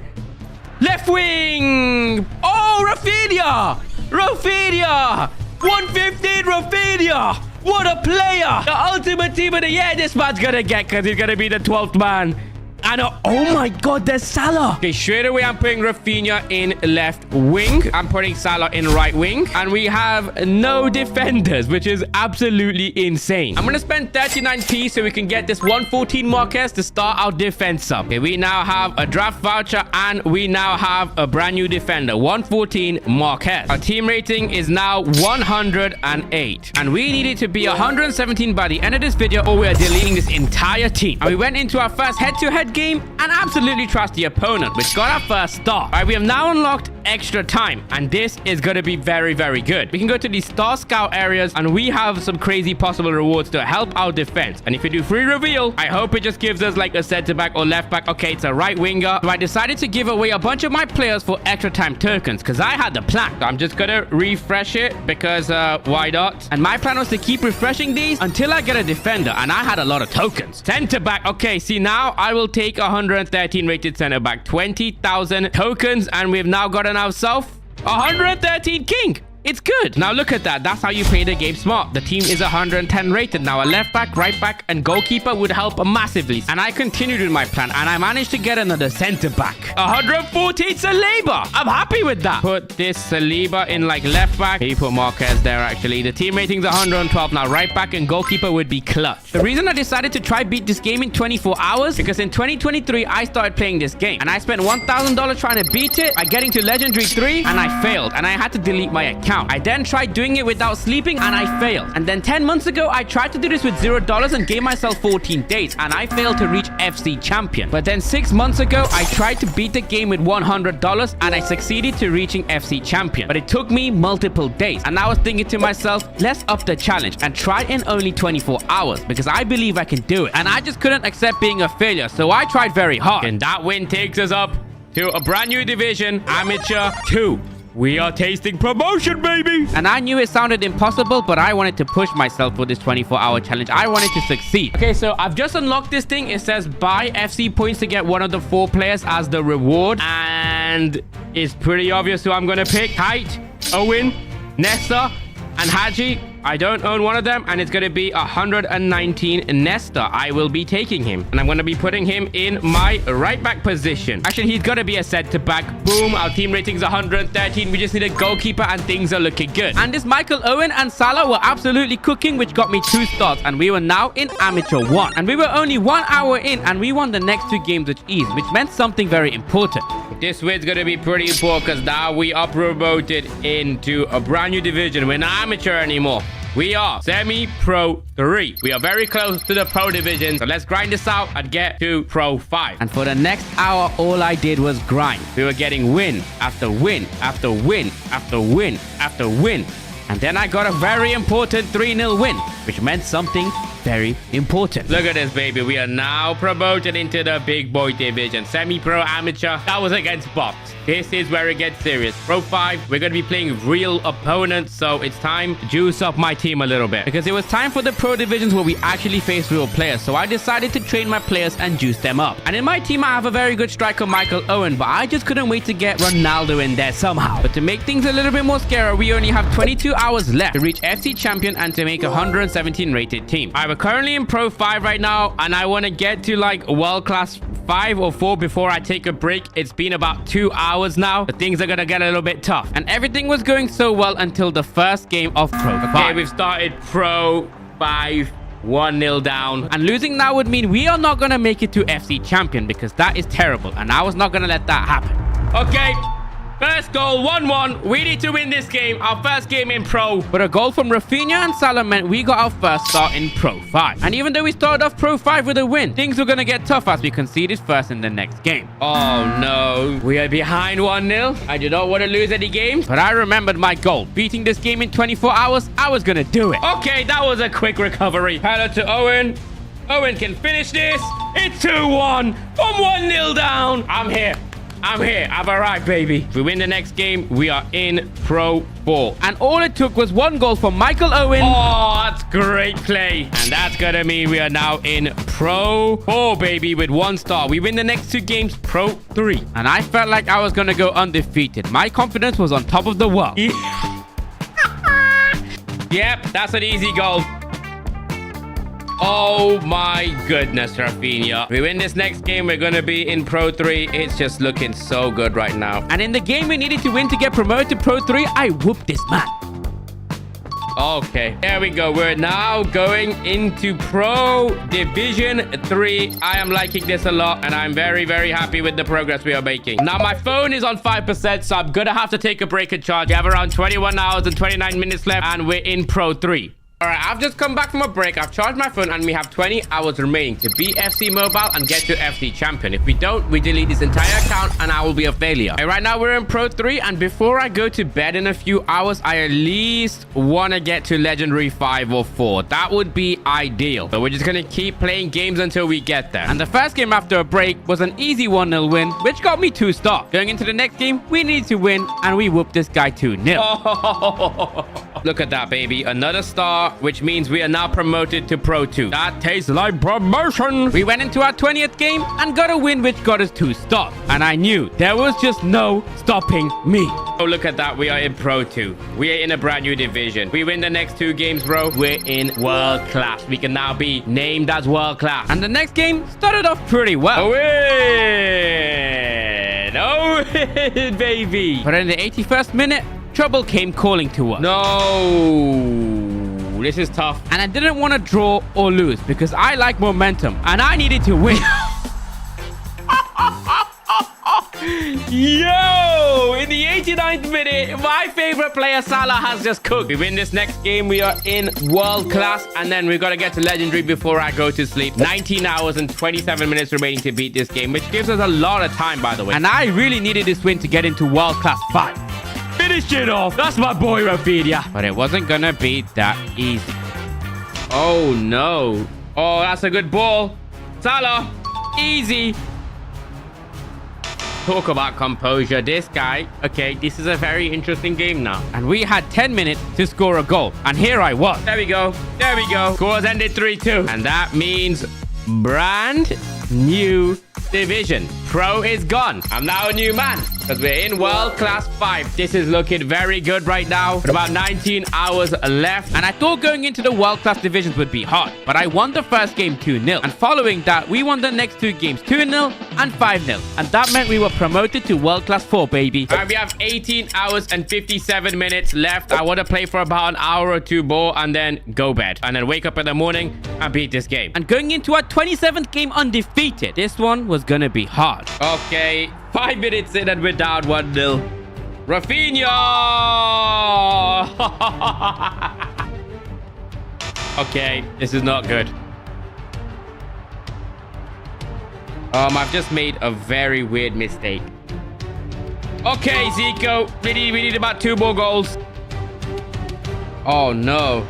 Speaker 1: Left wing. Oh, Rafinha. Rafinha. 115 Rafinha. What a player. The ultimate team of the year this man's going to get because he's going to be the 12th man. And oh my God, there's Salah. Okay, straight away, I'm putting Rafinha in left wing. I'm putting Salah in right wing. And we have no defenders, which is absolutely insane. I'm going to spend 39p so we can get this 114 Marquez to start our defense up. Okay, we now have a draft voucher and we now have a brand new defender, 114 Marquez. Our team rating is now 108. And we need it to be 117 by the end of this video or we are deleting this entire team. And we went into our first head-to-head game and absolutely trust the opponent, which got our first star. All right, we have now unlocked extra time and this is going to be very, very good. We can go to the star scout areas and we have some crazy possible rewards to help our defense. And if you do free reveal, I hope it just gives us like a center back or left back. Okay, it's a right winger. So I decided to give away a bunch of my players for extra time tokens because I had the plan. So I'm just gonna refresh it because why not? And my plan was to keep refreshing these until I get a defender, and I had a lot of tokens. Center back. Okay, see, now I will take 113 rated center back, 20,000 tokens, and we've now gotten ourselves 113 king. It's good. Now look at that. That's how you play the game smart. The team is 110 rated. Now a left back, right back, and goalkeeper would help massively. And I continued with my plan, and I managed to get another center back. 114 Saliba. I'm happy with that. Put this Saliba in like left back. He put Marquez there actually. The team rating's 112. Now right back and goalkeeper would be clutch. The reason I decided to try beat this game in 24 hours because in 2023 I started playing this game and I spent $1,000 trying to beat it by getting to legendary 3 and I failed and I had to delete my account. account. I then tried doing it without sleeping and I failed. And then 10 months ago, I tried to do this with $0 and gave myself 14 days and I failed to reach FC champion. But then 6 months ago, I tried to beat the game with $100 and I succeeded to reaching FC champion. But it took me multiple days. And I was thinking to myself, let's up the challenge and try in only 24 hours because I believe I can do it. And I just couldn't accept being a failure. So I tried very hard. And that win takes us up to a brand new division, Amateur 2. We are tasting promotion, baby! And I knew it sounded impossible, but I wanted to push myself for this 24-hour challenge. I wanted to succeed. Okay, so I've just unlocked this thing. It says buy FC points to get one of the 4 players as the reward. And it's pretty obvious who I'm going to pick. Kite, Owen, Nesta, and Haji. I don't own one of them, and it's going to be 119 Nesta. I will be taking him, and I'm going to be putting him in my right back position. Actually, he's going to be a centre back. Boom. Our team rating is 113. We just need a goalkeeper, and things are looking good. And this Michael Owen and Salah were absolutely cooking, which got me 2 stars, and we were now in Amateur 1. And we were only 1 hour in, and we won the next 2 games with ease, which meant something very important. This win's going to be pretty important because now we are promoted into a brand new division. We're not amateur anymore. We are semi-pro 3. We are very close to the pro division. So let's grind this out and get to pro 5. And for the next hour, all I did was grind. We were getting win after win after win after win after win. And then I got a very important 3-0 win, which meant something very important. Look at this, baby. We are now promoted into the big boy division. Semi-pro amateur. That was against bots. This is where it gets serious. Pro 5, we're going to be playing real opponents. So it's time to juice up my team a little bit. Because it was time for the pro divisions where we actually face real players. So I decided to train my players and juice them up. And in my team, I have a very good striker, Michael Owen. But I just couldn't wait to get Ronaldo in there somehow. But to make things a little bit more scary, we only have 22 hours left to reach FC champion and to make a 117 rated team. We're currently in pro 5 right now. And I want to get to like world class 5 or 4 before I take a break. It's been about 2 hours now. But things are gonna get a little bit tough. And everything was going so well until the first game of Pro 5. Okay, we've started Pro 5. 1-0 down. And losing now would mean we are not gonna make it to FC champion because that is terrible. And I was not gonna let that happen. Okay. First goal, 1-1. We need to win this game. Our first game in Pro. But a goal from Rafinha and Salah meant we got our first start in Pro 5. And even though we started off Pro 5 with a win, things were going to get tough as we conceded first in the next game. Oh, no. We are behind 1-0. I do not want to lose any games. But I remembered my goal. Beating this game in 24 hours, I was going to do it. Okay, that was a quick recovery. Hello to Owen. Owen can finish this. It's 2-1. From 1-0 down. I'm here. I've arrived, baby. If we win the next game, we are in Pro 4. And all it took was 1 goal from Michael Owen. Oh, that's great play. And that's gonna mean we are now in Pro 4, baby, with 1 star. We win the next 2 games, Pro 3. And I felt like I was gonna go undefeated. My confidence was on top of the world. Yep, that's an easy goal. Oh my goodness, Rafinha. We win this next game, we're going to be in Pro 3. It's just looking so good right now. And in the game we needed to win to get promoted to Pro 3, I whooped this man. Okay, there we go. We're now going into Pro Division 3. I am liking this a lot, and I'm very, very happy with the progress we are making. Now, my phone is on 5%, so I'm going to have to take a break and charge. We have around 21 hours and 29 minutes left, and we're in Pro 3. All right, I've just come back from a break. I've charged my phone and we have 20 hours remaining to beat FC Mobile and get to FC Champion. If we don't, we delete this entire account and I will be a failure. Okay, right now we're in Pro 3 and before I go to bed in a few hours, I at least want to get to Legendary 5 or 4. That would be ideal. So we're just going to keep playing games until we get there. And the first game after a break was an easy 1-0 win, which got me 2 stars. Going into the next game, we need to win and we whooped this guy 2-0. Oh, look at that, baby. Another star, which means we are now promoted to Pro 2. That tastes like promotion. We went into our 20th game and got a win, which got us 2 stars. And I knew there was just no stopping me. Oh, look at that. We are in Pro 2. We are in a brand new division. We win the next 2 games, bro. We're in world class. We can now be named as world class. And the next game started off pretty well. Win! Oh, baby. But in the 81st minute, trouble came calling to us. No, this is tough. And I didn't want to draw or lose because I like momentum and I needed to win. Yo, In the 89th minute, my favorite player, Salah, has just cooked. We win this next game. We are in world class. And then we've got to get to legendary before I go to sleep. 19 hours and 27 minutes remaining to beat this game, which gives us a lot of time, by the way. And I really needed this win to get into world class 5. Finish it off. That's my boy, Rafinha. But it wasn't going to be that easy. Oh, no. Oh, that's a good ball. Salah. Easy. Talk about composure. This guy. Okay, this is a very interesting game now. And we had 10 minutes to score a goal. And here I was. There we go. There we go. Scores ended 3-2. And that means brand new division. Pro is gone. I'm now a new man because we're in world class 5. This is looking very good right now. With about 19 hours left. And I thought going into the world class divisions would be hard. But I won the first game 2-0. And following that, we won the next 2 games 2-0 and 5-0. And that meant we were promoted to world class 4, baby. All right, we have 18 hours and 57 minutes left. I want to play for about an hour or 2 more and then go bed. And then wake up in the morning and beat this game. And going into our 27th game undefeated, this one was going to be hard. Okay, 5 minutes in and we're down 1-0. Rafinha! Okay, this is not good. I've just made a very weird mistake. Okay, Zico, we need about 2 more goals. Oh, no.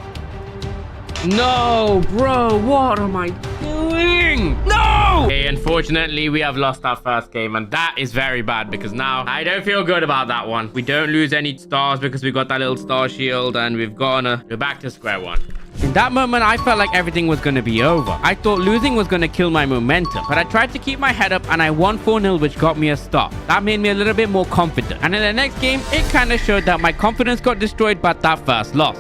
Speaker 1: No, bro, what am I doing? No! Okay, unfortunately, we have lost our first game, and that is very bad because now I don't feel good about that one. We don't lose any stars because we got that little star shield, and we've gonna go back to square one. In that moment, I felt like everything was going to be over. I thought losing was going to kill my momentum, but I tried to keep my head up and I won 4-0, which got me a start. That made me a little bit more confident. And in the next game, it kind of showed that my confidence got destroyed by that first loss.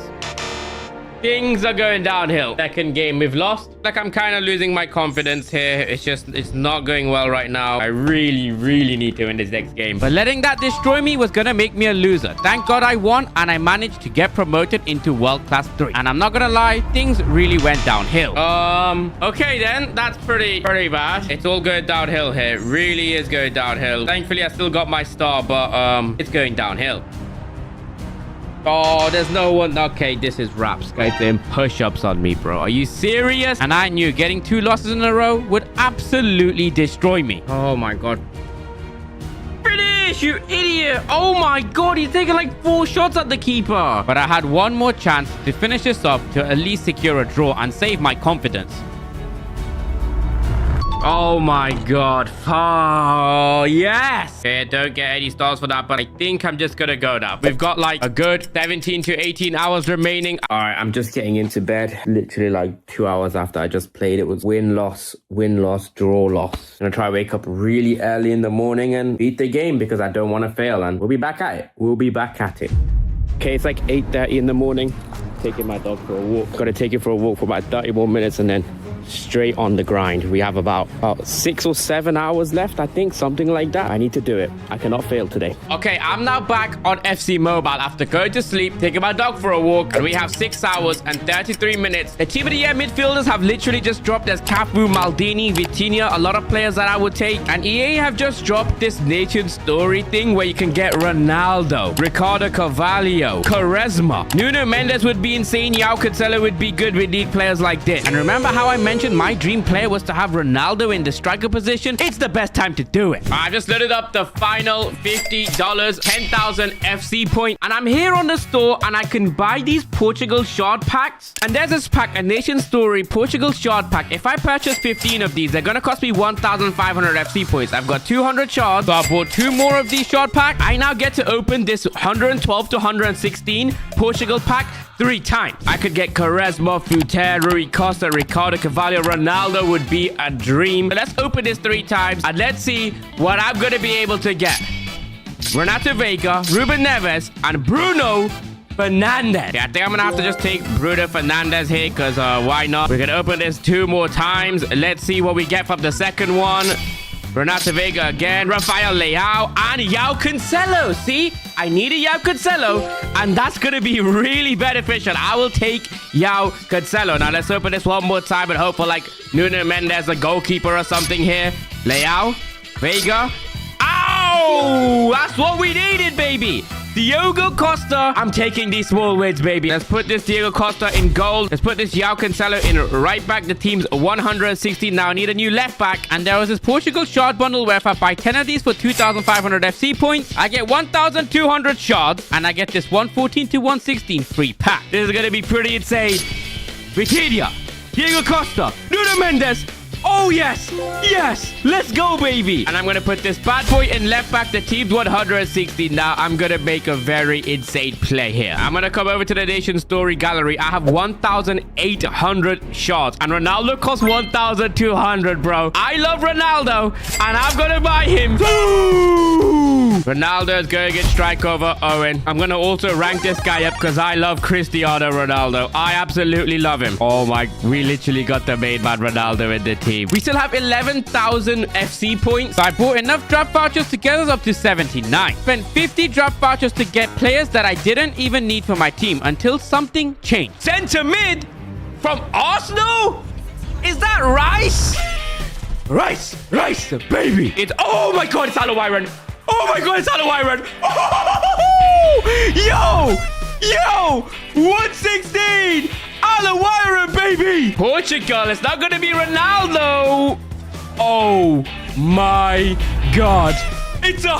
Speaker 1: Things are going downhill. Second game we've lost. Like, I'm kind of losing my confidence here. It's not going well right now. I really need to win this next game. But letting that destroy me was going to make me a loser. Thank God I won and I managed to get promoted into World Class 3. And I'm not going to lie, things really went downhill. Okay then. That's pretty bad. It's all going downhill here. It really is going downhill. Thankfully, I still got my star, but it's going downhill. Oh, there's no one. Okay, this is raps. Guys doing push-ups on me, bro. Are you serious? And I knew getting 2 losses in a row would absolutely destroy me. Oh, my God. Finish, you idiot. Oh, my God. He's taking like 4 shots at the keeper. But I had one more chance to finish this off to at least secure a draw and save my confidence. Oh my God. Oh, yes. Okay, I don't get any stars for that, but I think I'm just gonna go now. We've got like a good 17 to 18 hours remaining. All right, I'm just getting into bed. Literally like 2 hours after I just played. It was win, loss, draw, loss. I'm gonna try to wake up really early in the morning and beat the game because I don't want to fail. And we'll be back at it. Okay, it's like 8:30 in the morning. Taking my dog for a walk. Gotta take it for a walk for about 30 more minutes and then straight on the grind. We have about 6 or 7 hours left, I think, something like that. I need to do it. I cannot fail today. Okay, I'm now back on FC Mobile after going to sleep, taking my dog for a walk, and we have 6 hours and 33 minutes. The team of the year midfielders have literally just dropped as Cafu, Maldini, Vitinha, a lot of players that I would take, and EA have just dropped this Nation Story thing where you can get Ronaldo, Ricardo Carvalho, Quaresma, Nuno Mendes would be insane, João Cancelo would be good. We need players like this. And remember how I mentioned my dream player was to have Ronaldo in the striker position? It's the best time to do it. I just loaded up the final $50, 10,000 FC point, and I'm here on the store and I can buy these Portugal shard packs. And there's this pack, a Nation Story Portugal shard pack. If I purchase 15 of these, they're gonna cost me 1,500 FC points. I've got 200 shards, so I bought 2 more of these shard packs. I now get to open this 112 to 116 Portugal pack 3 times. I could get Quaresma, Futer, Rui Costa, Ricardo Carvalho, Ronaldo would be a dream. But let's open this 3 times and let's see what I'm going to be able to get. Renato Vega, Ruben Neves, and Bruno Fernandes. Yeah, I think I'm going to have to just take Bruno Fernandes here because why not? We're going to open this 2 more times. Let's see what we get from the second one. Renato Vega again, Rafael Leao, and João Cancelo. See, I need a João Cancelo, and that's going to be really beneficial. I will take João Cancelo. Now, let's open this one more time and hope for, like, Nuno Mendes, a goalkeeper or something here. Leao, Vega. Ow! Oh, that's what we needed, baby. Diogo Costa. I'm taking these small wins, baby. Let's put this Diogo Costa in goal. Let's put this João Cancelo in right back. The team's 160 now. I need a new left back. And there was this Portugal shard bundle where if I buy 10 of these for 2,500 FC points, I get 1,200 shards. And I get this 114 to 116 free pack. This is going to be pretty insane. Vitinha, Diogo Costa, Nuno Mendes. Oh, yes. Yes. Let's go, baby. And I'm going to put this bad boy in left back. The team's 160. Now, I'm going to make a very insane play here. I'm going to come over to the Nation Story Gallery. I have 1,800 shots. And Ronaldo costs 1,200, bro. I love Ronaldo. And I'm going to buy him. Ronaldo is going to get strike over Owen. I'm going to also rank this guy up because I love Cristiano Ronaldo. I absolutely love him. Oh, my. We literally got the main man Ronaldo in the team. We still have 11,000 FC points. So I bought enough draft vouchers to get us up to 79. Spent 50 draft vouchers to get players that I didn't even need for my team until something changed. Centre mid from Arsenal? Is that Rice? Rice, baby. It's, oh my God, it's Alderweireld. Oh my God, it's Alderweireld. Oh, yo, 116. Alderweireld, baby. Portugal, it's not going to be Ronaldo. Oh my God. It's a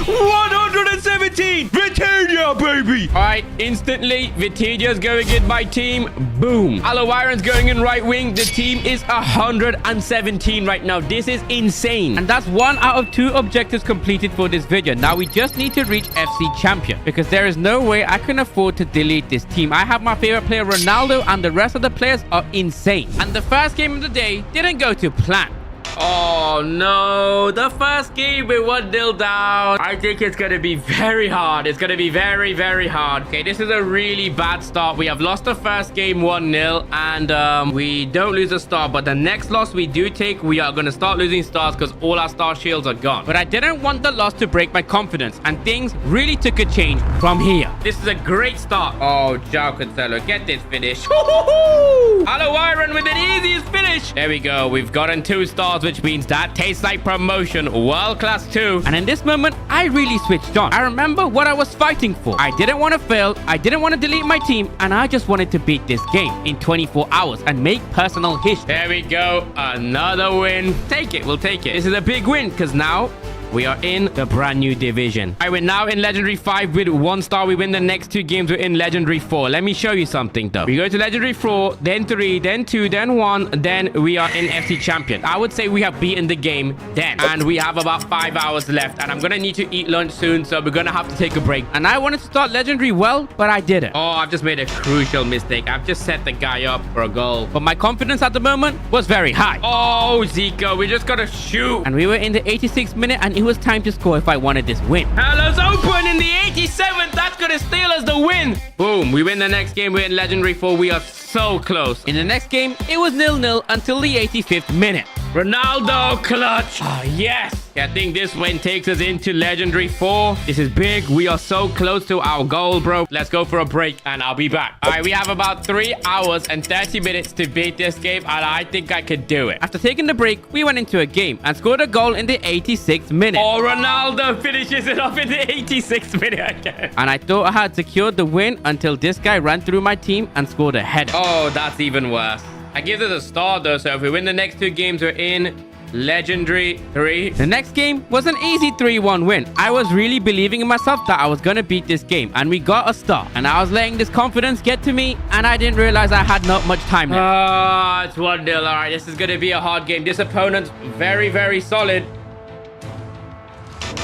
Speaker 1: 117. Vitinha, baby. All right, instantly, Vitinha's going in my team. Boom. Alderweireld's going in right wing. The team is 117 right now. This is insane. And that's 1 out of 2 objectives completed for this video. Now we just need to reach FC champion because there is no way I can afford to delete this team. I have my favorite player, Ronaldo, and the rest of the players are insane. And the first game of the day didn't go to plan. Oh, no. The first game, we're 1-0 down. I think it's going to be very hard. It's going to be very, very hard. Okay, this is a really bad start. We have lost the first game 1-0, and we don't lose a star. But the next loss we do take, we are going to start losing stars because all our star shields are gone. But I didn't want the loss to break my confidence, and things really took a change from here. This is a great start. Oh, João Cancelo, get this finish. Alderweireld with an easiest finish. There we go. We've gotten 2 stars, which means that tastes like promotion. World class 2. And in this moment, I really switched on. I remember what I was fighting for. I didn't want to fail. I didn't want to delete my team. And I just wanted to beat this game in 24 hours and make personal history. There we go. Another win. Take it. We'll take it. This is a big win because now we are in the brand new division. All right, we're now in Legendary 5 with 1 star. We win the next 2 games. We're in Legendary 4. Let me show you something, though. We go to Legendary 4, then 3, then 2, then 1, then we are in FC Champion. I would say we have beaten the game then. And we have about 5 hours left. And I'm going to need to eat lunch soon, so we're going to have to take a break. And I wanted to start Legendary well, but I didn't. Oh, I've just made a crucial mistake. I've just set the guy up for a goal. But my confidence at the moment was very high. Oh, Zico, we just got to shoot. And we were in the 86th minute, and it was time to score if I wanted this win. Hello's open in the 87th. That's going to steal us the win. Boom. We win the next game. We're in Legendary 4. We are so close. In the next game, it was 0-0 until the 85th minute. Ronaldo clutch. Oh, yes. I think this win takes us into Legendary 4. This is big. We are so close to our goal, bro. Let's go for a break and I'll be back. All right, we have about 3 hours and 30 minutes to beat this game, and I think I could do it. After taking the break, we went into a game and scored a goal in the 86th minute. Oh, Ronaldo finishes it off in the 86th minute again. And I thought I had secured the win until this guy ran through my team and scored a header. Oh, that's even worse. I give it a star, though, so if we win the next 2 games, we're in Legendary 3. The next game was an easy 3-1 win. I was really believing in myself that I was going to beat this game, and we got a star. And I was letting this confidence get to me, and I didn't realize I had not much time left. It's 1-0. All right, this is going to be a hard game. This opponent's very, very solid.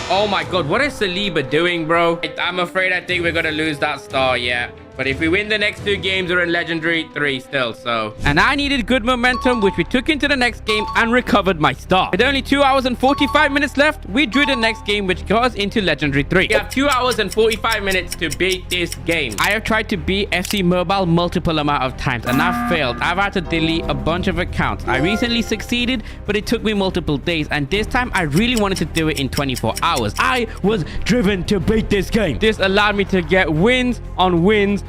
Speaker 1: Oh my God, what is Saliba doing, bro? I'm afraid I think we're going to lose that star, yeah. But if we win the next 2 games, we're in Legendary 3 still, so. And I needed good momentum, which we took into the next game and recovered my star. With only 2 hours and 45 minutes left, we drew the next game, which got us into Legendary 3. We have 2 hours and 45 minutes to beat this game. I have tried to beat FC Mobile multiple amount of times, and I've failed. I've had to delete a bunch of accounts. I recently succeeded, but it took me multiple days, and this time I really wanted to do it in 24 hours. I was driven to beat this game. This allowed me to get wins on wins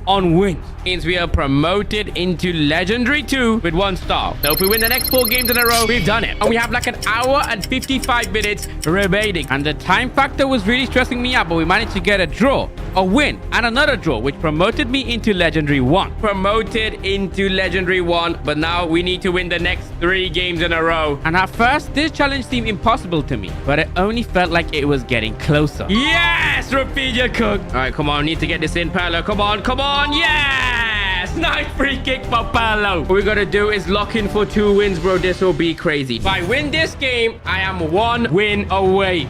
Speaker 1: on wins. Means we are promoted into Legendary 2 with 1 star. So if we win the next 4 games in a row, we've done it. And we have like an hour and 55 minutes remaining. And the time factor was really stressing me out, but we managed to get a draw, a win, and another draw, which promoted me into Legendary 1. Promoted into Legendary 1, but now we need to win the next 3 games in a row. And at first, this challenge seemed impossible to me, but it only felt like it was getting closer. Yes, Rafinha Cook. All right, come on, need to get this in, Paolo. Come on, yes! Nice free kick for Paolo. What we gotta do is lock in for 2 wins, bro. This will be crazy. If I win this game, I am 1 win away.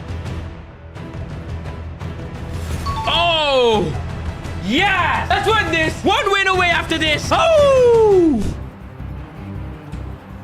Speaker 1: Oh! Yes! Let's win this! 1 win away after this! Oh!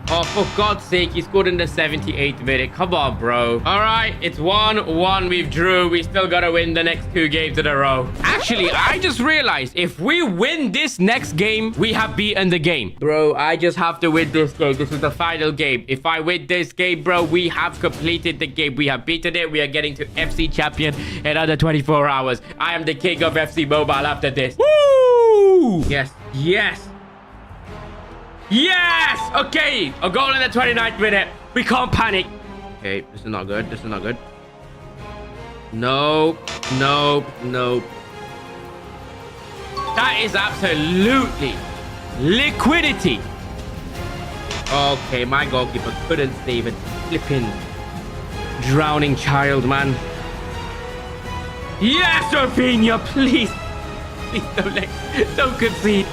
Speaker 1: Oh, for God's sake, he scored in the 78th minute. Come on, bro. All right, it's 1-1. We've drew. We still got to win the next 2 games in a row. Actually, I just realized if we win this next game, we have beaten the game. Bro, I just have to win this game. This is the final game. If I win this game, bro, we have completed the game. We have beaten it. We are getting to FC Champion in under 24 hours. I am the king of FC Mobile after this. Woo! Yes, yes. Yes! Okay, a goal in the 29th minute. We can't panic. Okay, this is not good. This is not good. Nope. That is absolutely liquidity. Okay, my goalkeeper couldn't save it. Flipping drowning child, man. Yes, Rafinha, please. Please don't concede.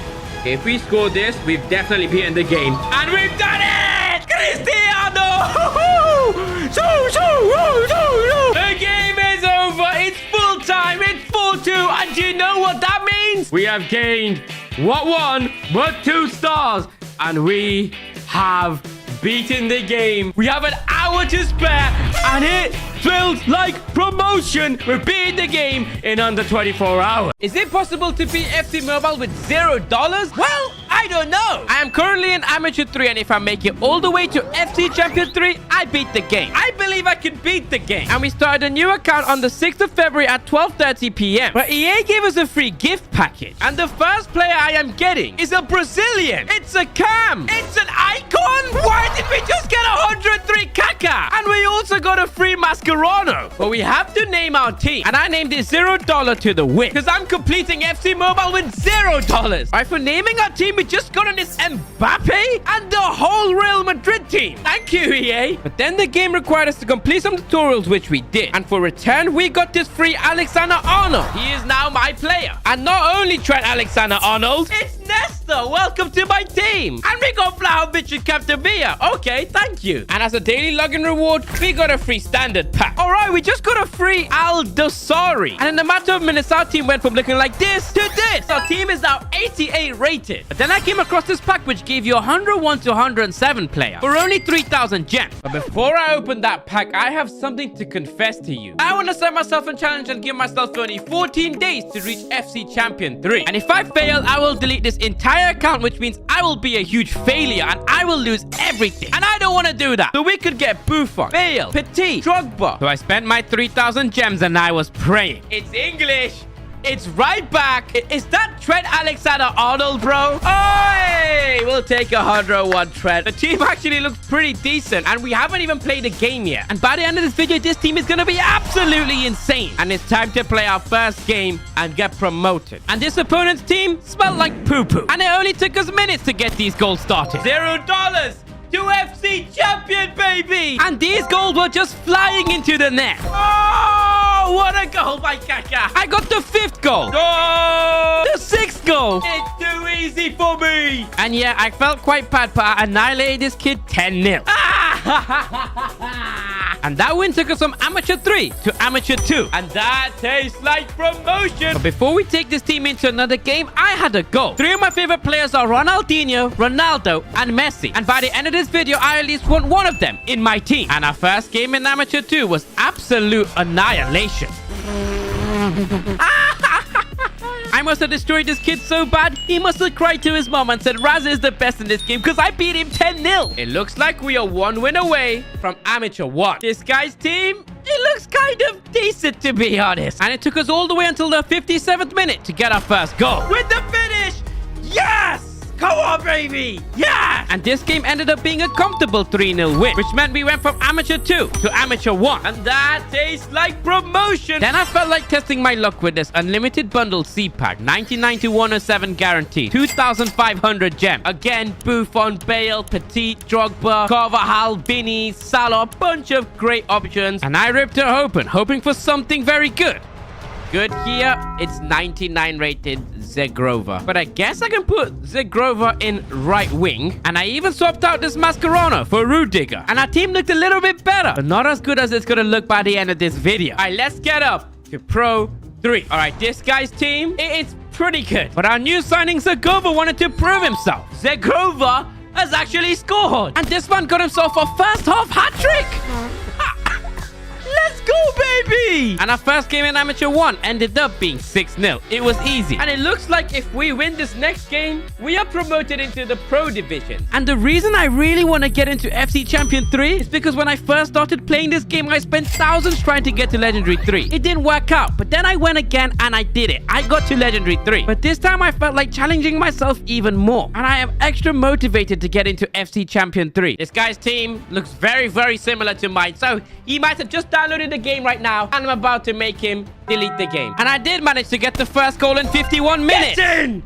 Speaker 1: If we score this, we've definitely beaten the game. And we've done it! Cristiano! The game is over. It's full time. It's 4-2. And do you know what that means? We have gained not 1, but 2 stars. And we have beaten the game. We have an hour to spare. And it feels like promotion. We're beating the game in under 24 hours. Is it possible to beat FC Mobile with $0? Well, I don't know. I am currently in Amateur 3, and if I make it all the way to FC Champion 3, I beat the game. I believe I can beat the game. And we started a new account on the 6th of February at 12:30 p.m. But EA gave us a free gift package. And the first player I am getting is a Brazilian. It's a Cam. It's an icon. Why did we just get 103 Kaká? And we also got a free Mascherano. But we have to name our team. And I named it $0 to the win. Because I'm completing FC Mobile with $0. All right, for naming our team, we just got on this Mbappe and the whole Real Madrid team. Thank you, EA. But then the game required us to complete some tutorials, which we did. And for return, we got this free Alexander-Arnold. He is now my player. And not only Trent Alexander-Arnold, it's Nesta. Welcome to my team. And we got Vlahovic and Captain Villa. Okay, thank you. And as a daily login reward, we got a free standard pack. All right, we just got a free Aldosari. And in a matter of minutes, our team went from looking like this to this. Our team is now 88 rated. But then I came across this pack which gave you 101 to 107 player for only 3,000 gems. But before I open that pack, I have something to confess to you. I want to set myself a challenge and give myself only 14 days to reach FC Champion 3. And if I fail, I will delete this entire account, which means I will be a huge failure and I will lose everything. And I don't want to do that. So we could get Buffon, Bale, Petit, Drogba. So I spent my 3,000 gems and I was praying. It's English. It's right back. Is that Trent Alexander-Arnold, bro? Oi! We'll take 101 Trent. The team actually looks pretty decent, and we haven't even played a game yet. And by the end of this video, this team is going to be absolutely insane. And it's time to play our first game and get promoted. And this opponent's team smelled like poo-poo. And it only took us minutes to get these goals started. $0 to FC Champion, baby! And these goals were just flying into the net. Oh, what a goal by Kaká. I got the 5th goal. Oh, the 6th goal. It's too easy for me. And yeah, I felt quite bad, but I annihilated this kid 10-0. And that win took us from Amateur 3 to Amateur 2. And that tastes like promotion. But before we take this team into another game, I had a goal. 3 of my favorite players are Ronaldinho, Ronaldo, and Messi. And by the end of this video, I at least want one of them in my team. And our first game in Amateur 2 was absolute annihilation. I must have destroyed this kid so bad, he must have cried to his mom and said Raz is the best in this game because I beat him 10-0. It looks like we are 1 win away from Amateur 1. This guy's team, it looks kind of decent, to be honest. And it took us all the way until the 57th minute to get our first goal. With the finish! Yes! Come on, baby! Yeah! And this game ended up being a comfortable 3-0 win, which meant we went from Amateur 2 to Amateur 1. And that tastes like promotion! Then I felt like testing my luck with this Unlimited Bundle C-Pack, 99 to 107 guaranteed, 2,500 gems. Again, Buffon, Bale, Petit, Drogba, Carvajal, Vinny, Salah, bunch of great options. And I ripped it open, hoping for something very good. Good here, it's 99 rated Zegrova. But I guess I can put Zegrova in right wing. And I even swapped out this Mascherano for Rudiger. And our team looked a little bit better, but not as good as it's gonna look by the end of this video. All right, let's get up to Pro 3. All right, this guy's team, it's pretty good. But our new signing, Zegrova, wanted to prove himself. Zegrova has actually scored. And this man got himself a first half hat-trick. Let's go, baby! And our first game in Amateur 1 ended up being 6-0. It was easy. And it looks like if we win this next game, we are promoted into the Pro Division. And the reason I really want to get into FC Champion 3 is because when I first started playing this game, I spent thousands trying to get to Legendary 3. It didn't work out, but then I went again and I did it. I got to Legendary 3. But this time I felt like challenging myself even more. And I am extra motivated to get into FC Champion 3. This guy's team looks very, very similar to mine. So he might have just downloaded the game right now, and I'm about to make him delete the game. And I did manage to get the first goal in 51 minutes. Get in!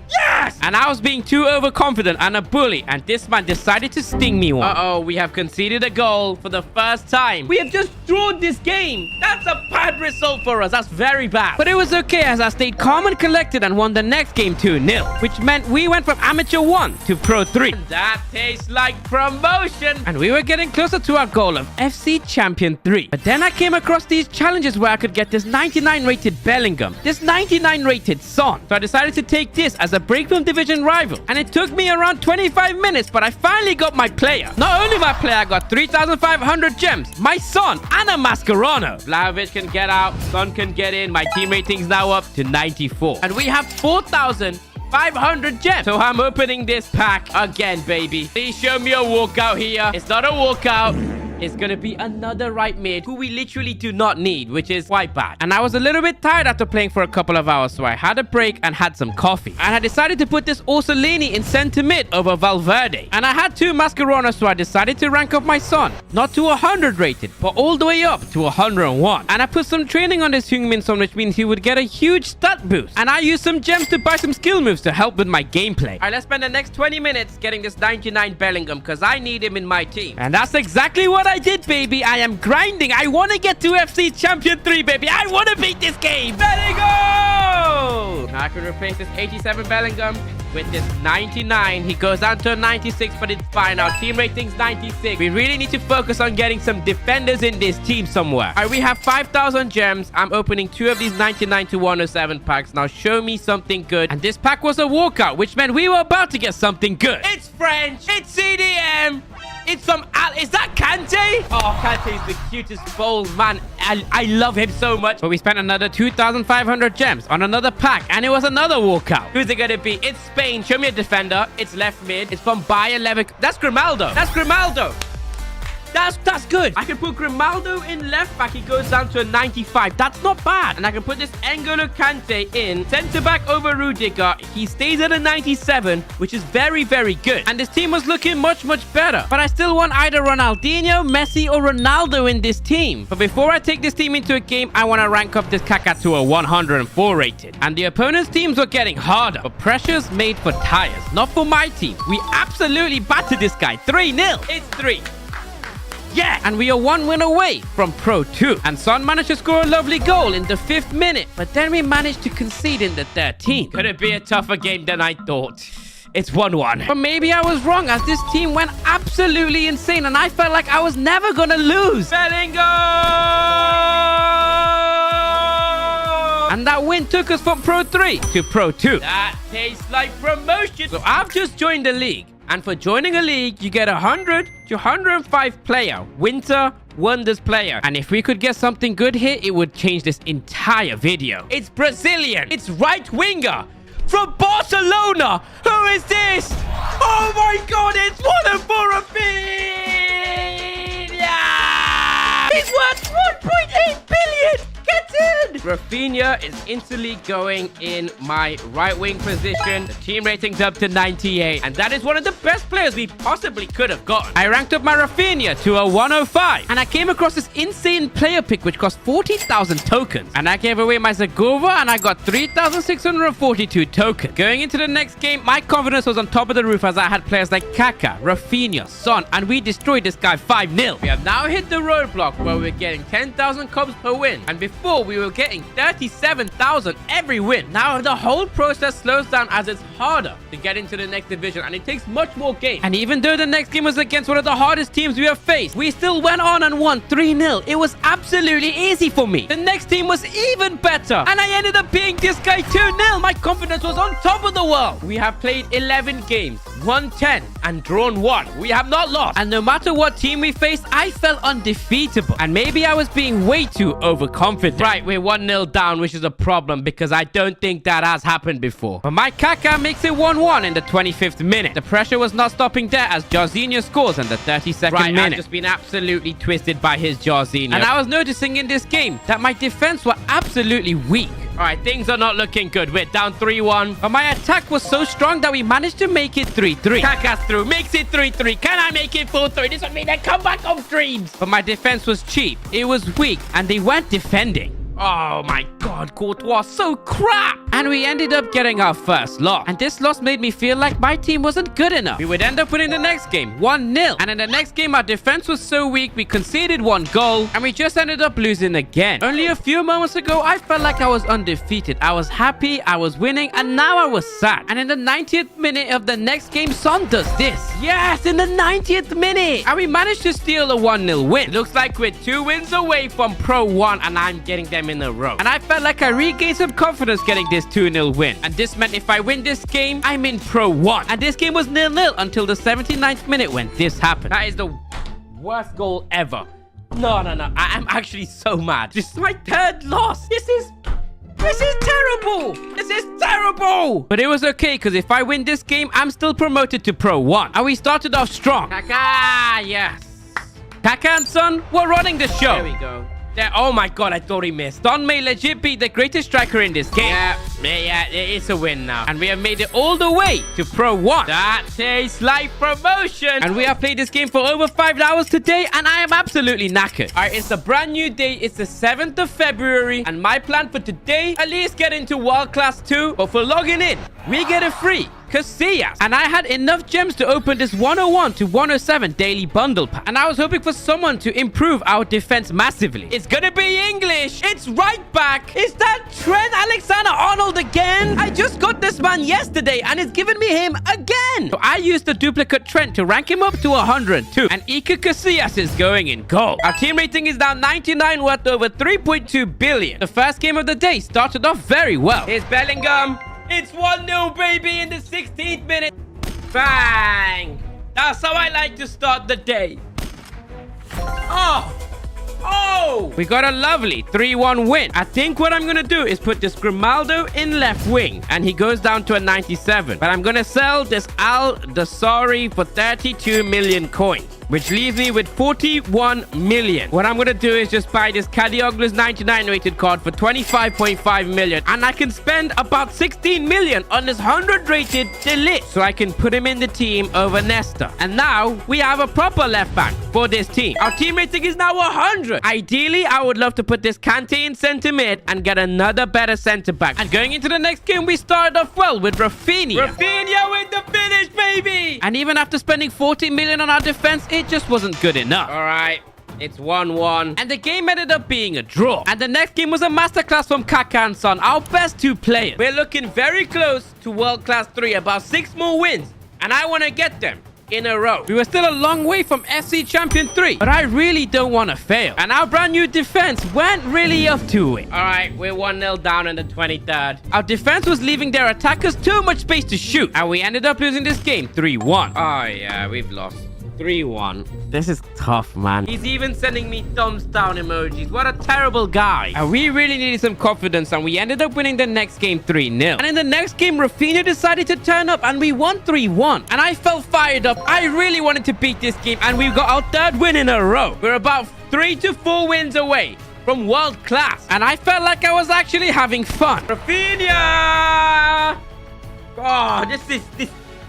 Speaker 1: Yes! And I was being too overconfident and a bully, and this man decided to sting me one. Uh-oh, we have conceded a goal for the first time. We have just drawn this game. That's a bad result for us. That's very bad. But it was okay as I stayed calm and collected and won the next game 2-0, which meant we went from Amateur 1 to Pro 3. And that tastes like promotion. And we were getting closer to our goal of FC Champion 3. But then I came across these challenges where I could get this 99 rated Bellingham, this 99 rated Son. So I decided to take this as a break from division rival, and it took me around 25 minutes, but I finally got my player. Not only my player, I got 3,500 gems, my Son, and a Mascherano. Vlahovic can get out, Son can get in. My team rating's now up to 94, and we have 4,500 gems. So I'm opening this pack again, baby. Please show me a walkout here. It's not a walkout. It's gonna be another right mid who we literally do not need, which is quite bad. And I was a little bit tired after playing for a couple of hours, so I had a break and had some coffee. And I decided to put this Orsolini in center mid over Valverde. And I had 2 Mascherano, so I decided to rank up my Son. Not to 100 rated, but all the way up to 101. And I put some training on this Heung-min Son, which means he would get a huge stat boost. And I used some gems to buy some skill moves to help with my gameplay. All right, let's spend the next 20 minutes getting this 99 Bellingham, because I need him in my team. And that's exactly what I did, baby. I am grinding. I want to get to FC Champion 3, baby. I want to beat this game. There you go. Now I can replace this 87 Bellingham with this 99. He goes down to a 96, but it's fine. Our team rating's 96. We really need to focus on getting some defenders in this team somewhere. All right, we have 5,000 gems. I'm opening 2 of these 99 to 107 packs. Now show me something good. And this pack was a walkout, which meant we were about to get something good. It's French. It's CDM. It's from is that Kante? Oh, Kante is the cutest bold man. I love him so much. But we spent another 2,500 gems on another pack, and it was another walkout. Who's it gonna be? It's Spain. Show me a defender. It's left mid. It's from Bayer Leverkusen. That's Grimaldo. That's Grimaldo. That's good. I can put Grimaldo in left back. He goes down to a 95. That's not bad. And I can put this N'Golo Kante in center back over Rudiger. He stays at a 97, which is very, very good. And this team was looking much, much better. But I still want either Ronaldinho, Messi, or Ronaldo in this team. But before I take this team into a game, I want to rank up this Kaká to a 104 rated. And the opponent's teams were getting harder. But pressure's made for tires, not for my team. We absolutely battered this guy. 3-0. It's 3. Yeah! And we are 1 win away from Pro 2. And Son managed to score a lovely goal in the 5th minute. But then we managed to concede in the 13th. Could it be a tougher game than I thought? It's 1-1. But maybe I was wrong, as this team went absolutely insane. And I felt like I was never gonna lose. Bellingham! And that win took us from Pro 3 to Pro 2. That tastes like promotion. So I've just joined the league. And for joining a league, you get 100 to 105 player, Winter Wonders player. And if we could get something good here, it would change this entire video. It's Brazilian. It's right winger from Barcelona. Who is this? Oh my God, it's Wonderful Rafinha. He's worth 1.8 billion. Get in. Rafinha is instantly going in my right wing position. The team rating's up to 98. And that is one of the best players we possibly could have gotten. I ranked up my Rafinha to a 105. And I came across this insane player pick which cost 40,000 tokens. And I gave away my Zagova and I got 3,642 tokens. Going into the next game, my confidence was on top of the roof as I had players like Kaká, Rafinha, Son, and we destroyed this guy 5-0. We have now hit the roadblock where we're getting 10,000 cubs per win. And before, we were getting 37,000 every win. Now, the whole process slows down as it's harder to get into the next division and it takes much more games. And even though the next game was against one of the hardest teams we have faced, we still went on and won 3-0. It was absolutely easy for me. The next team was even better. And I ended up beating this guy 2-0. My confidence was on top of the world. We have played 11 games, won 10, and drawn 1. We have not lost. And no matter what team we faced, I felt undefeatable. And maybe I was being way too overconfident. Right, we're 1-0 down, which is a problem because I don't think that has happened before. But my Kaká makes it 1-1 in the 25th minute. The pressure was not stopping there as Jorginho scores in the 32nd minute. I've just been absolutely twisted by his Jorginho. And I was noticing in this game that my defense were absolutely weak. All right, things are not looking good. We're down 3-1. But my attack was so strong that we managed to make it 3-3. Kaká's through. Makes it 3-3. Can I make it 4-3? This would mean a comeback of dreams. But my defense was cheap. It was weak. And they weren't defending. Oh my god, Courtois, so crap! And we ended up getting our first loss. And this loss made me feel like my team wasn't good enough. We would end up winning the next game, 1-0. And in the next game, our defense was so weak, we conceded 1 goal. And we just ended up losing again. Only a few moments ago, I felt like I was undefeated. I was happy, I was winning, and now I was sad. And in the 90th minute of the next game, Son does this. Yes, in the 90th minute! And we managed to steal a 1-0 win. Looks like we're 2 wins away from Pro 1, and I'm getting them in a row. And I felt like I regained some confidence getting this 2-0 win. And this meant if I win this game, I'm in Pro 1. And this game was 0-0 until the 79th minute when this happened. That is the worst goal ever. No. I am actually so mad. This is my 3rd loss. This is terrible. This is terrible. But it was okay because if I win this game, I'm still promoted to Pro 1. And we started off strong. Kaká, yes. Kaká and Son were running the show. There we go. There, oh my god, I thought he missed. Son may legit be the greatest striker in this game. Yeah, it's a win now. And we have made it all the way to Pro 1. That tastes like promotion. And we have played this game for over 5 hours today, and I am absolutely knackered. All right, it's a brand new day. It's the 7th of February, and my plan for today, at least get into World Class 2. But for logging in, we get a free Casillas. And I had enough gems to open this 101 to 107 daily bundle pack. And I was hoping for someone to improve our defense massively. It's gonna be English. It's right back. Is that Trent Alexander-Arnold again? I just got this man yesterday and it's given me him again. So I used the duplicate Trent to rank him up to 102. And Iker Casillas is going in goal. Our team rating is now 99 worth over 3.2 billion. The first game of the day started off very well. Here's Bellingham. It's 1-0, baby, in the 16th minute. Bang! That's how I like to start the day. Oh! We got a lovely 3-1 win. I think what I'm going to do is put this Grimaldo in left wing. And he goes down to a 97. But I'm going to sell this Al Dasari for 32 million coins. Which leaves me with 41 million. What I'm going to do is just buy this Kadioglu's 99 rated card for 25.5 million. And I can spend about 16 million on this 100 rated De Ligt. So I can put him in the team over Nesta. And now we have a proper left back for this team. Our team rating is now 100. Ideally, I would love to put this Kante in center mid and get another better center back. And going into the next game, we started off well with Rafinha. Rafinha with the finish, baby! And even after spending 40 million on our defense, it just wasn't good enough. All right. It's 1-1. And the game ended up being a draw. And the next game was a masterclass from Kaká and Son, our best 2 players. We're looking very close to World Class 3. About 6 more wins. And I want to get them in a row. We were still a long way from FC Champion 3. But I really don't want to fail. And our brand new defense weren't really up to it. All right. We're 1-0 down in the 23rd. Our defense was leaving their attackers too much space to shoot. And we ended up losing this game 3-1. Oh, yeah. We've lost. 3-1. This is tough, man. He's even sending me thumbs down emojis. What a terrible guy. And we really needed some confidence, and we ended up winning the next game 3-0. And in the next game, Rafinha decided to turn up, and we won 3-1. And I felt fired up. I really wanted to beat this game, and we got our 3rd win in a row. We're about 3 to 4 wins away from world class. And I felt like I was actually having fun. Rafinha! Oh,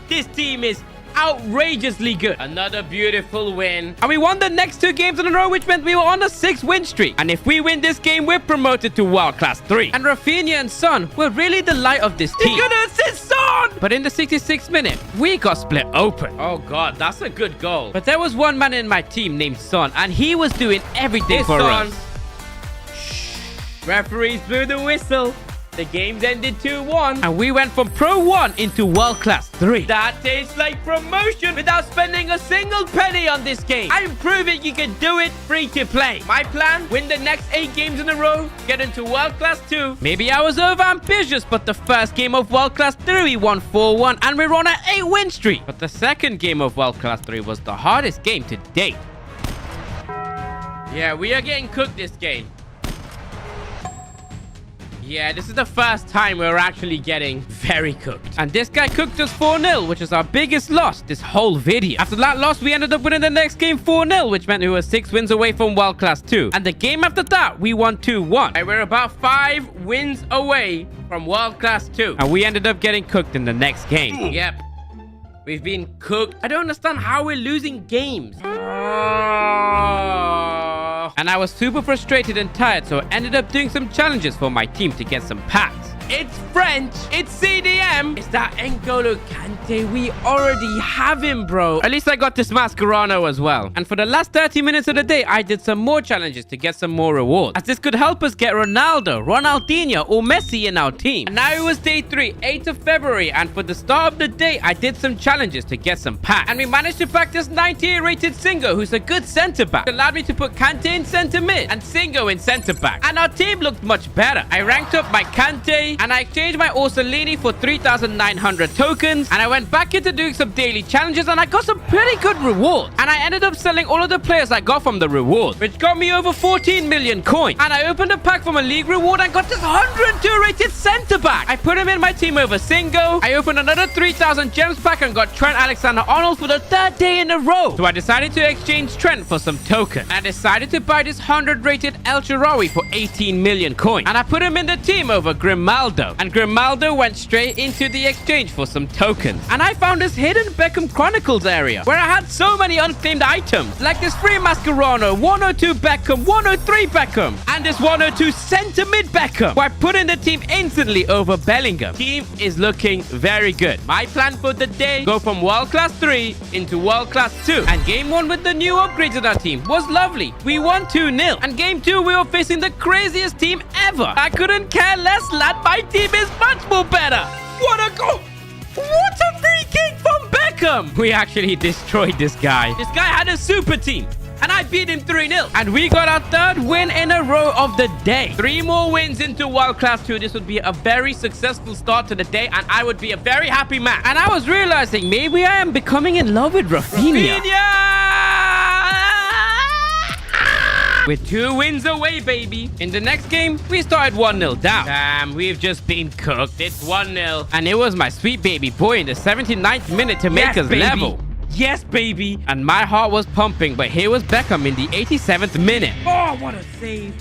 Speaker 1: this team is outrageously good. Another beautiful win. And we won the next 2 games in a row, which meant we were on a 6-win streak. And if we win this game, we're promoted to World Class 3. And Rafinha and Son were really the light of this team. He's gonna assist Son! But in the 66th minute, we got split open. Oh God, that's a good goal. But there was one man in my team named Son, and he was doing everything for us. Shh. Referees blew the whistle. The game's ended 2-1. And we went from Pro 1 into World Class 3. That tastes like promotion without spending a single penny on this game. I'm proving you can do it free to play. My plan, win the next 8 games in a row, get into World Class 2. Maybe I was over ambitious, but the first game of World Class 3 we won 4-1 and we're on an 8-win streak. But the second game of World Class 3 was the hardest game to date. Yeah, we are getting cooked this game. Yeah, this is the first time we're actually getting very cooked. And this guy cooked us 4-0, which is our biggest loss this whole video. After that loss, we ended up winning the next game 4-0, which meant we were 6 wins away from World Class 2. And the game after that, we won 2-1. And we're about 5 wins away from World Class 2. And we ended up getting cooked in the next game. Yep. We've been cooked. I don't understand how we're losing games. And I was super frustrated and tired, so I ended up doing some challenges for my team to get some packs. It's French. It's CDM. It's that N'Golo Kante. We already have him, bro. At least I got this Mascherano as well. And for the last 30 minutes of the day, I did some more challenges to get some more rewards, as this could help us get Ronaldo, Ronaldinho, or Messi in our team. And now it was day 3, 8th of February. And for the start of the day, I did some challenges to get some packs. And we managed to pack this 98 rated Singo, who's a good centre-back. It allowed me to put Kante in centre-mid and Singo in centre-back. And our team looked much better. I ranked up my Kante, and I exchanged my Orsolini for 3,900 tokens. And I went back into doing some daily challenges, and I got some pretty good rewards. And I ended up selling all of the players I got from the rewards, which got me over 14 million coins. And I opened a pack from a league reward and got this 102 rated centre-back. I put him in my team over Singo. I opened another 3,000 gems pack and got Trent Alexander-Arnold for the 3rd day in a row. So I decided to exchange Trent for some tokens. I decided to buy this 100 rated El Shaarawy for 18 million coins. And I put him in the team over Grimaldo. And Grimaldo went straight into the exchange for some tokens. And I found this hidden Beckham Chronicles area where I had so many unclaimed items, like this free Mascherano, 102 Beckham, 103 Beckham, and this 102 centre mid Beckham, who I put in the team instantly over Bellingham. Team is looking very good. My plan for the day, go from World Class 3 into World Class 2. And game 1 with the new upgrades in our team was lovely. We won 2-0. And game 2, we were facing the craziest team ever. I couldn't care less, lad. My team is much more better. What a goal! What a free kick from Beckham! We actually destroyed this guy. This guy had a super team, and I beat him 3-0. And we got our 3rd win in a row of the day. 3 more wins into World Class 2. This would be a very successful start to the day, and I would be a very happy man. And I was realizing maybe I am becoming in love with Rafinha. We're 2 wins away, baby. In the next game, we started 1-0 down. Damn, we've just been cooked. It's 1-0. And it was my sweet baby boy in the 79th minute to make us level. Yes, baby. And my heart was pumping, but here was Beckham in the 87th minute. Oh, what a save.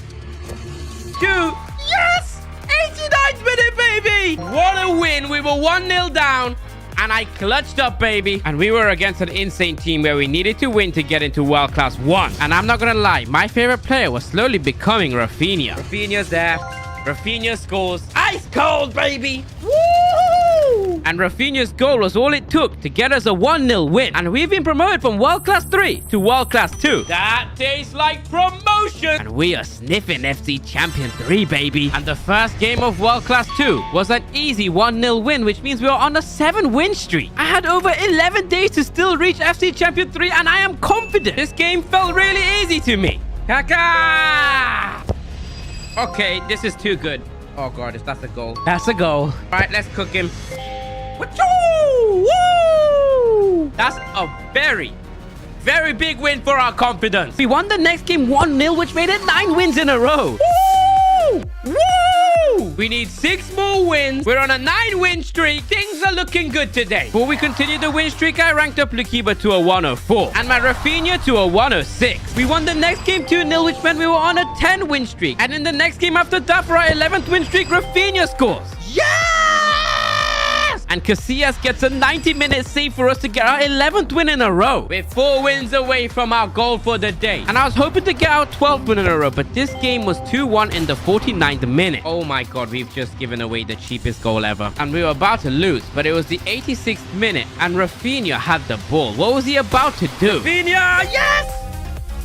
Speaker 1: Dude, yes! 89th minute, baby! What a win. We were 1-0 down. And I clutched up, baby. And we were against an insane team where we needed to win to get into World Class 1. And I'm not gonna lie, my favorite player was slowly becoming Rafinha. Rafinha's there. Rafinha scores. Ice cold, baby. Woo! And Rafinha's goal was all it took to get us a 1-0 win. And we've been promoted from World Class 3 to World Class 2. That tastes like promotion. And we are sniffing FC Champion 3, baby. And the first game of World Class 2 was an easy 1-0 win, which means we are on a 7-win streak. I had over 11 days to still reach FC Champion 3, and I am confident. This game felt really easy to me. Kaka! Okay, this is too good. Oh, God, if that's a goal. That's a goal. All right, let's cook him. Wachoo! Woo! That's a very, very big win for our confidence. We won the next game 1-0, which made it 9 wins in a row. Woo! Woo! We need 6 more wins. We're on a 9-win streak. Things are looking good today. Before we continue the win streak, I ranked up Lukiba to a 104 and my Rafinha to a 106. We won the next game 2-0, which meant we were on a 10-win streak. And in the next game after that, for our 11th win streak, Rafinha scores. Yes! And Casillas gets a 90-minute save for us to get our 11th win in a row. We're 4 wins away from our goal for the day. And I was hoping to get our 12th win in a row, but this game was 2-1 in the 49th minute. Oh my god, we've just given away the cheapest goal ever. And we were about to lose, but it was the 86th minute, and Rafinha had the ball. What was he about to do? Rafinha, yes!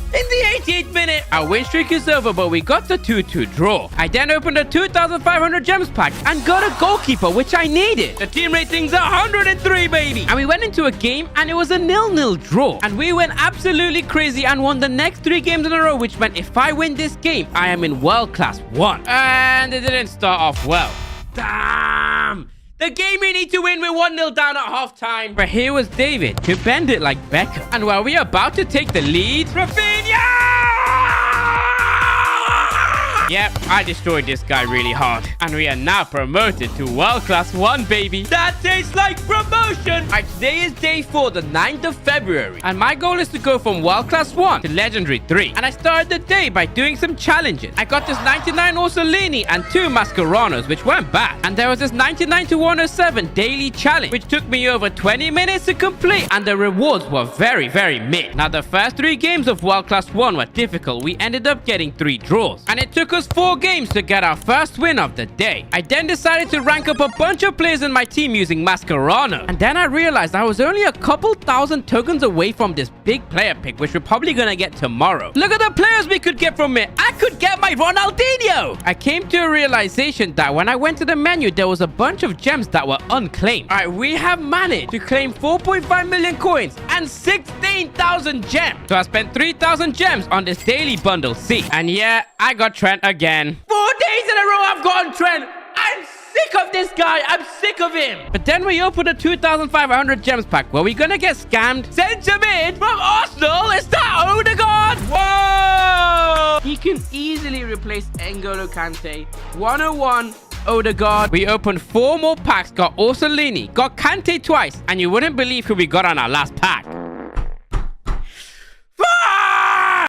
Speaker 1: In the 88th minute, our win streak is over, but we got the 2-2 draw. I then opened a 2,500 gems pack and got a goalkeeper, which I needed. The team rating's 103, baby. And we went into a game and it was a 0-0 draw. And we went absolutely crazy and won the next 3 games in a row, which meant if I win this game, I am in World Class 1. And it didn't start off well. Damn! The game we need to win, we're 1-0 down at halftime. But here was David to bend it like Beckham. And while we're about to take the lead, Rafinha! Yep, I destroyed this guy really hard. And we are now promoted to World Class 1, baby. That tastes like promotion. Alright, today is day 4, the 9th of February. And my goal is to go from World Class 1 to Legendary 3. And I started the day by doing some challenges. I got this 99 Orsolini and 2 Mascaranos, which weren't bad. And there was this 99 to 107 daily challenge, which took me over 20 minutes to complete. And the rewards were very, very mid. Now, the first 3 games of World Class 1 were difficult. We ended up getting 3 draws. And it took us 4 games to get our first win of the day. I then decided to rank up a bunch of players in my team using Mascherano. And then I realized I was only a couple thousand tokens away from this big player pick, which we're probably gonna get tomorrow. Look at the players we could get from it. I could get my Ronaldinho. I came to a realization that when I went to the menu, there was a bunch of gems that were unclaimed. All right, we have managed to claim 4.5 million coins and 16,000 gems. So I spent 3,000 gems on this daily bundle C. And yeah, I got Trent again. 4 days in a row I've gotten Trent. I'm sick of this guy. I'm sick of him. But then we opened a 2,500 gems pack. Were we gonna get scammed? Centre mid from Arsenal. Is that Odegaard? Whoa! He can easily replace N'Golo Kante. 101. Odegaard. We opened 4 more packs, got Orsolini, got Kante twice, and you wouldn't believe who we got on our last pack.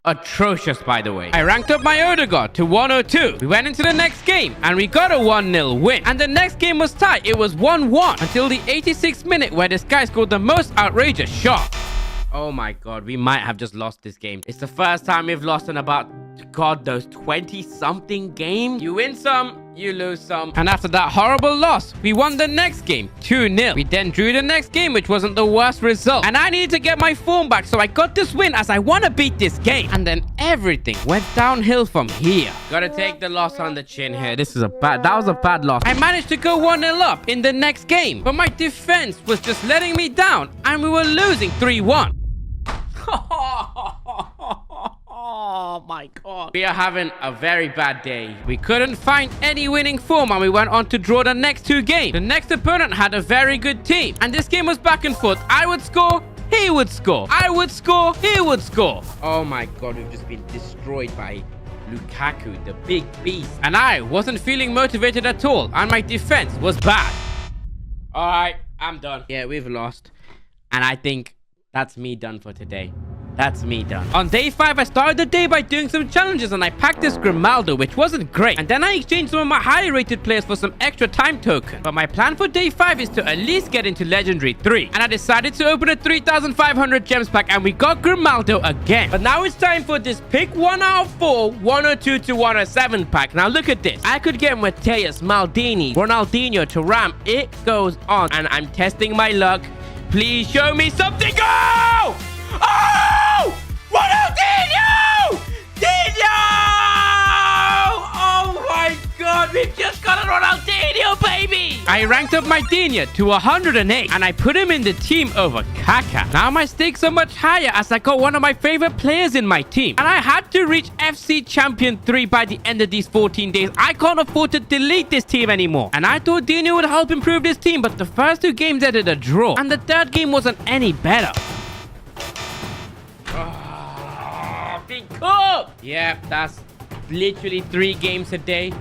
Speaker 1: Atrocious, by the way. I ranked up my Odegaard to 102. We went into the next game and we got a 1-0 win. And the next game was tight. It was 1-1 until the 86th minute where this guy scored the most outrageous shot. Oh my god, we might have just lost this game. It's the first time we've lost in about, god, those 20-something games. You win some, you lose some. And after that horrible loss, we won the next game, 2-0. We then drew the next game, which wasn't the worst result. And I needed to get my form back, so I got this win as I want to beat this game. And then everything went downhill from here. Gotta take the loss on the chin here. That was a bad loss. I managed to go 1-0 up in the next game, but my defense was just letting me down, and we were losing 3-1. Oh my god. We are having a very bad day. We couldn't find any winning form and we went on to draw the next 2 games. The next opponent had a very good team. And this game was back and forth. I would score, he would score. I would score, he would score. Oh my god, we've just been destroyed by Lukaku, the big beast. And I wasn't feeling motivated at all. And my defense was bad. Alright, I'm done. Yeah, we've lost. And I think that's me done for today. That's me done. On day 5, I started the day by doing some challenges and I packed this Grimaldo, which wasn't great. And then I exchanged some of my higher rated players for some extra time token. But my plan for day 5 is to at least get into Legendary 3. And I decided to open a 3,500 gems pack and we got Grimaldo again. But now it's time for this pick 1 out of 4, 102 to 107 pack. Now look at this. I could get Mateus, Maldini, Ronaldinho, Thuram. It goes on. And I'm testing my luck. Please show me something. Go! Oh! Ronaldinho! Dino! Oh my god, we've just got a Ronaldinho, baby! I ranked up my Dino to 108 and I put him in the team over Kaká. Now my stakes are much higher as I got one of my favorite players in my team. And I had to reach FC Champion 3 by the end of these 14 days. I can't afford to delete this team anymore. And I thought Dino would help improve this team, but the first 2 games ended a draw. And the 3rd game wasn't any better. Big cook! Yeah, that's literally 3 games a day.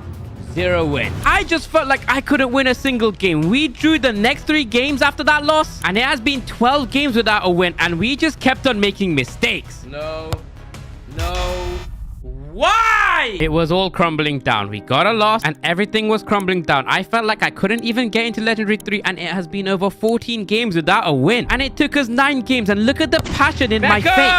Speaker 1: 0 wins. I just felt like I couldn't win a single game. We drew the next 3 games after that loss, and it has been 12 games without a win, and we just kept on making mistakes. No. Why? It was all crumbling down. We got a loss and everything was crumbling down. I felt like I couldn't even get into Legendary 3, and it has been over 14 games without a win. And it took us 9 games, and look at the passion in my face.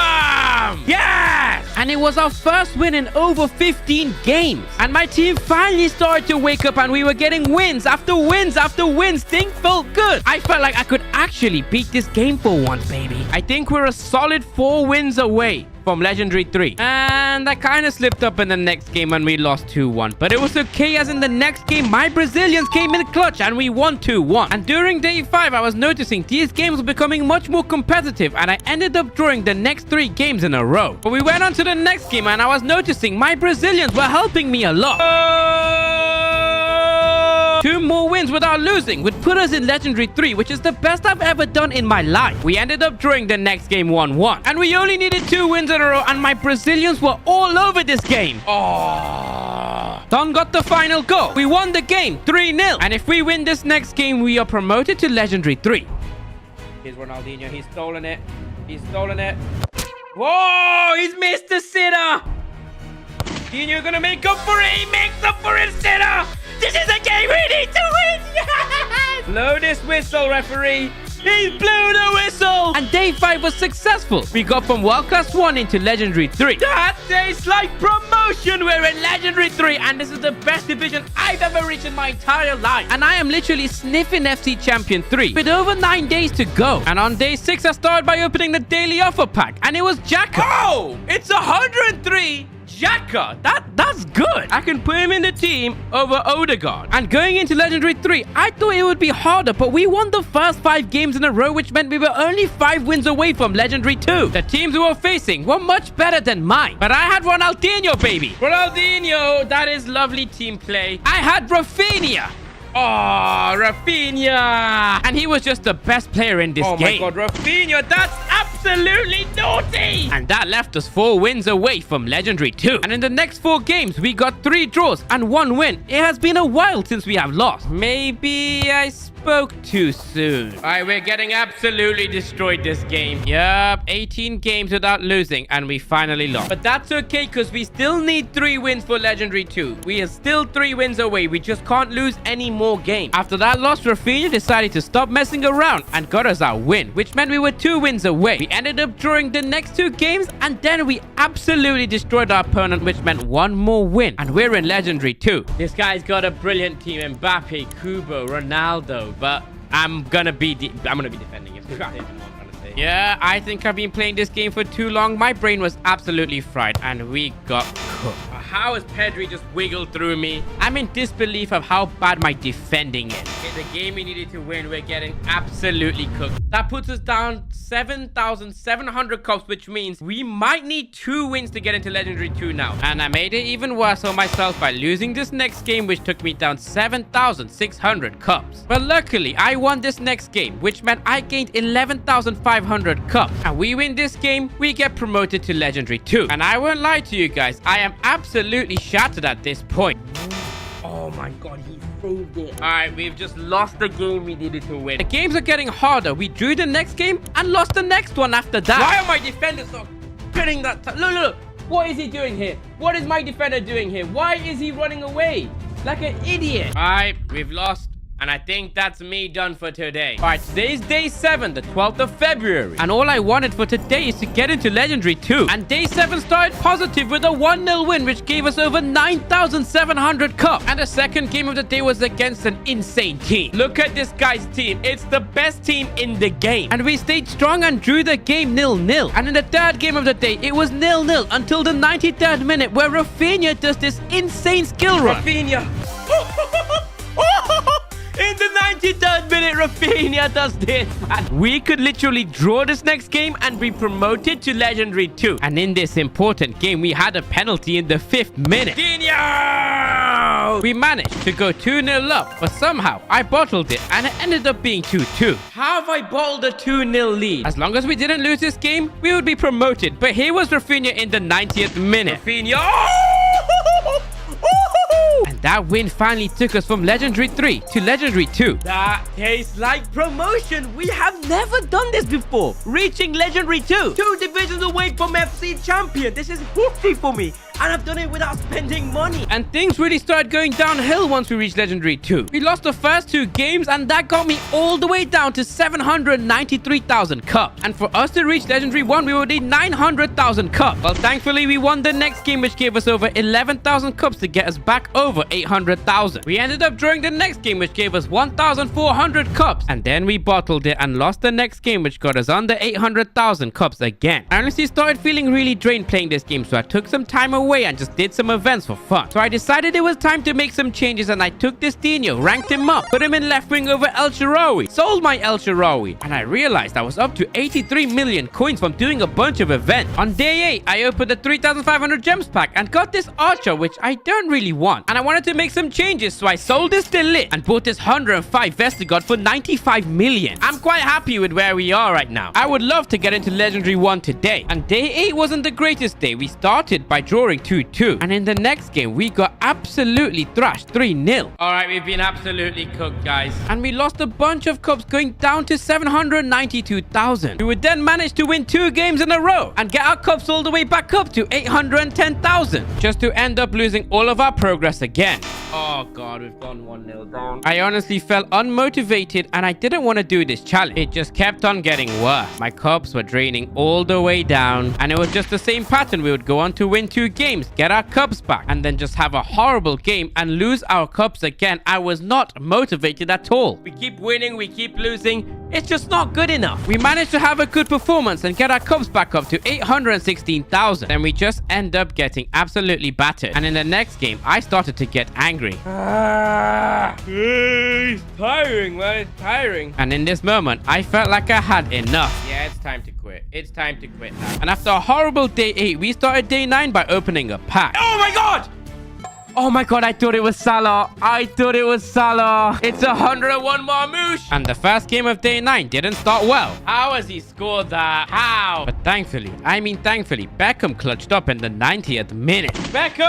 Speaker 1: Yes! And it was our first win in over 15 games. And my team finally started to wake up, and we were getting wins after wins after wins. Things felt good. I felt like I could actually beat this game for once, baby. I think we're a solid 4 wins away from Legendary 3. And I kind of slipped up in the next game and we lost 2-1. But it was okay, as in the next game, my Brazilians came in clutch and we won 2-1. And during day 5, I was noticing these games were becoming much more competitive, and I ended up drawing the next 3 games in a row. But we went on to the next game and I was noticing my Brazilians were helping me a lot. 2 more wins without losing would put us in Legendary 3, which is the best I've ever done in my life. We ended up drawing the next game 1-1. And we only needed 2 wins in a row, and my Brazilians were all over this game. Don got the final goal. We won the game 3-0. And if we win this next game, we are promoted to Legendary 3. Here's Ronaldinho. He's stolen it. He's stolen it. Whoa! He's missed the sitter. Dino gonna make up for it. He makes up for it, sitter. This is a game we need to win! Yes! Blow this whistle, referee. He blew the whistle! And day 5 was successful. We got from World Class 1 into Legendary 3. That tastes like promotion! We're in Legendary 3, and this is the best division I've ever reached in my entire life. And I am literally sniffing FC Champion 3 with over 9 days to go. And on day 6, I started by opening the daily offer pack, and it was Xhaka. Oh! It's 103! Xhaka, that's good. I can put him in the team over Odegaard. And going into Legendary 3, I thought it would be harder, but we won the first 5 games in a row, which meant we were only 5 wins away from Legendary 2. The teams we were facing were much better than mine, but I had Ronaldinho, baby. Ronaldinho, that is lovely team play. I had Rafinha. Oh, Rafinha. And he was just the best player in this game. Oh my God, Rafinha, that's absolutely naughty. And that left us 4 wins away from Legendary 2. And in the next 4 games, we got 3 draws and 1 win. It has been a while since we have lost. Maybe I spoke too soon. All right, we're getting absolutely destroyed this game. Yup, 18 games without losing, and we finally lost. But that's okay, because we still need 3 wins for Legendary 2. We are still 3 wins away. We just can't lose any more games. After that loss, Rafinha decided to stop messing around and got us our win, which meant we were 2 wins away. We ended up drawing the next 2 games, and then we absolutely destroyed our opponent, which meant 1 more win. And we're in Legendary 2. This guy's got a brilliant team. Mbappe, Kubo, Ronaldo. But I'm gonna be defending it. Yeah, I think I've been playing this game for too long. My brain was absolutely fried, and we got cooked. How has Pedri just wiggled through me? I'm in disbelief of how bad my defending is. Okay, the game we needed to win, we're getting absolutely cooked. That puts us down 7,700 cups, which means we might need 2 wins to get into Legendary 2 now. And I made it even worse on myself by losing this next game, which took me down 7,600 cups. But luckily, I won this next game, which meant I gained 11,500 cups. And we win this game, we get promoted to Legendary 2. And I won't lie to you guys, I am absolutely shattered at this point. Oh my God, he saved it. All right, we've just lost the game we needed to win. The games are getting harder. We drew the next game and lost the next one after that. Why are my defenders not getting that? Look. What is he doing here? What is my defender doing here? Why is he running away like an idiot? All right, we've lost. And I think that's me done for today. All right, today's day 7, the 12th of February. And all I wanted for today is to get into Legendary 2. And day 7 started positive with a 1-0 win, which gave us over 9,700 cups. And the second game of the day was against an insane team. Look at this guy's team. It's the best team in the game. And we stayed strong and drew the game 0-0. And in the third game of the day, it was 0-0 until the 93rd minute, where Rafinha does this insane skill run. Rafinha. In the 93rd minute, Rafinha does this, man. We could literally draw this next game and be promoted to Legendary 2. And in this important game, we had a penalty in the 5th minute. Dino! We managed to go 2-0 up, but somehow I bottled it and it ended up being 2-2. How have I bottled a 2-0 lead? As long as we didn't lose this game, we would be promoted. But here was Rafinha in the 90th minute. Rafinha! And That win finally took us from Legendary 3 to Legendary 2.
Speaker 2: That tastes like promotion. We have never done this before. Reaching Legendary 2. 2 divisions away from FC Champion. This is history for me. And I've done it without spending money.
Speaker 1: And things really started going downhill once we reached Legendary 2. We lost the first 2 games and that got me all the way down to 793,000 cups. And for us to reach Legendary 1, we would need 900,000 cups. Well, thankfully, we won the next game, which gave us over 11,000 cups to get us back over 800,000. We ended up drawing the next game, which gave us 1,400 cups. And then we bottled it and lost the next game, which got us under 800,000 cups again. I honestly started feeling really drained playing this game, so I took some time away and just did some events for fun. So I decided it was time to make some changes, and I took this Dino, ranked him up, put him in left wing over El Shaarawy, sold my El Shaarawy, and I realized I was up to 83 million coins from doing a bunch of events. On day 8, I opened the 3,500 gems pack and got this Archer, which I don't really want, and I wanted to make some changes, so I sold this Delit and bought this 105 Vestergaard for 95 million. I'm quite happy with where we are right now. I would love to get into Legendary 1 today, and day 8 wasn't the greatest day. We started by drawing 2-2, and in the next game we got absolutely thrashed 3-0. All right, we've been absolutely cooked, guys, and we lost a bunch of cups, going down to 792,000. We would then manage to win 2 games in a row and get our cups all the way back up to 810,000, just to end up losing all of our progress again. Oh god, we've gone 1-0 down. I honestly felt unmotivated and I didn't want to do this challenge. It just kept on getting worse. My cups were draining all the way down, and it was just the same pattern. We would go on to win 2 games, get our cups back, and then just have a horrible game and lose our cups again. I was not motivated at all. We keep winning, we keep losing. It's just not good enough. We managed to have a good performance and get our cups back up to 816,000. Then we just end up getting absolutely battered. And in the next game, I started to get angry.
Speaker 2: It's tiring, man. It's tiring.
Speaker 1: And in this moment, I felt like I had enough. Yeah, it's time to quit. It's time to quit now. And after a horrible day 8, we started day 9 by opening a pack.
Speaker 2: Oh my god!
Speaker 1: Oh my god, I thought it was Salah. I thought it was Salah. It's 101 Marmoush. And the first game of day 9 didn't start well. How has he scored that? How? But thankfully, Beckham clutched up in the 90th minute. Beckham!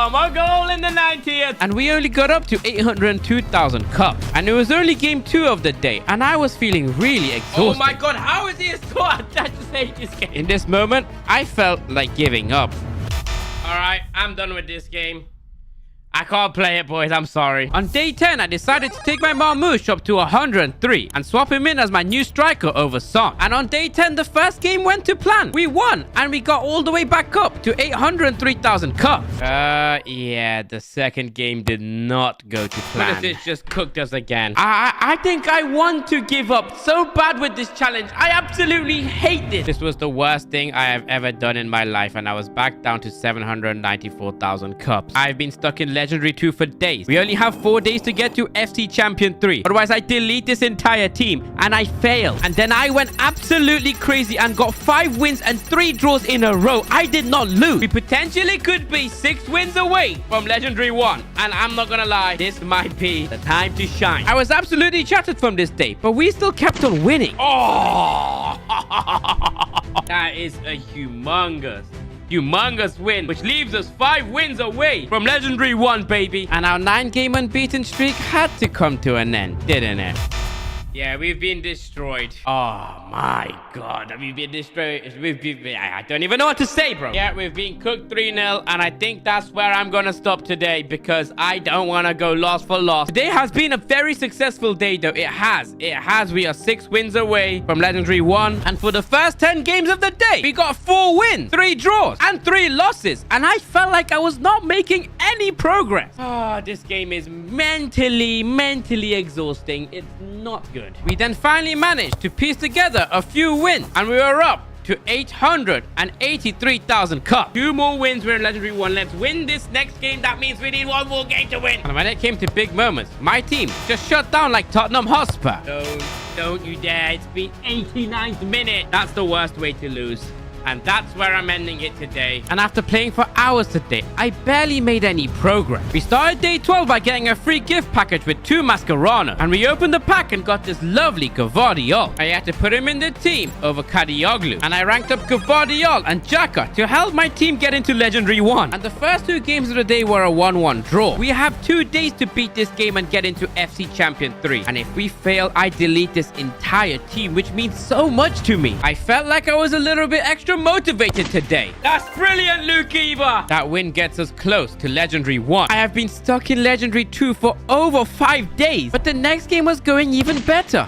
Speaker 1: A goal in the 90th. And we only got up to 802,000 cups. And it was only game 2 of the day. And I was feeling really exhausted.
Speaker 2: Oh my god, how is he a score? I just hate this game.
Speaker 1: In this moment, I felt like giving up.
Speaker 2: All right, I'm done with this game.
Speaker 1: I can't play it, boys. I'm sorry. On day 10, I decided to take my Marmoush up to 103 and swap him in as my new striker over Son. And on day 10, the first game went to plan. We won, and we got all the way back up to 803,000 cups. Yeah, the second game did not go to plan. What if it's just cooked us again? I think I want to give up so bad with this challenge. I absolutely hate this. This was the worst thing I have ever done in my life, and I was back down to 794,000 cups. I've been stuck in Legendary 2 for days. We only have 4 days to get to FC Champion 3. Otherwise, I delete this entire team and I fail. And then I went absolutely crazy and got 5 wins and 3 draws in a row. I did not lose. We potentially could be 6 wins away from Legendary 1. And I'm not gonna lie, this might be the time to shine. I was absolutely shattered from this day, but we still kept on winning. Oh! That is a humongous win, which leaves us 5 wins away from Legendary 1, baby. And our 9-game unbeaten streak had to come to an end, didn't it? Yeah, we've been destroyed. Oh my god, we've been destroyed. I don't even know what to say, bro. Yeah, we've been cooked 3-0, and I think that's where I'm gonna stop today because I don't want to go loss for loss. Today has been a very successful day, though. It has. We are 6 wins away from Legendary 1, and for the first 10 games of the day, we got 4 wins, 3 draws, and 3 losses, and I felt like I was not making any progress. This game is mentally exhausting. It's not good. We then finally managed to piece together a few wins, and we were up to 883,000 cups. 2 more wins. We're in Legendary 1. Let's win this next game. That means we need 1 more game to win. And when it came to big moments, my team just shut down like Tottenham Hotspur. Don't you dare. It's been 89th minute. That's the worst way to lose. And that's where I'm ending it today. And after playing for hours today, I barely made any progress. We started day 12 by getting a free gift package with 2 Mascherano, and we opened the pack and got this lovely Gvardiol. I had to put him in the team over Kadioglu, and I ranked up Gvardiol and Xhaka to help my team get into Legendary 1. And the first 2 games of the day were a 1-1 draw. We have 2 days to beat this game and get into FC Champion 3. And if we fail, I delete this entire team, which means so much to me. I felt like I was a little bit extra motivated today. That's brilliant, Luke Eva! That win gets us close to Legendary 1. I have been stuck in Legendary 2 for over 5 days, but the next game was going even better.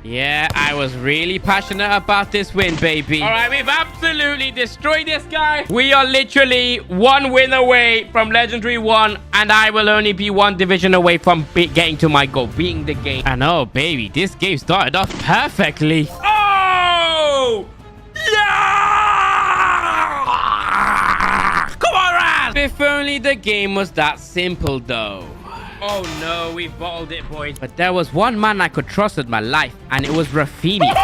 Speaker 1: Yeah, I was really passionate about this win, baby. All right, we've absolutely destroyed this guy. We are literally 1 win away from Legendary 1, and I will only be 1 division away from getting to my goal, beating the game. And oh, baby, this game started off perfectly. Oh! Yeah! Come on, Raz! If only the game was that simple, though. Oh no, we bottled it, boys. But there was one man I could trust with my life, and it was Rafinha.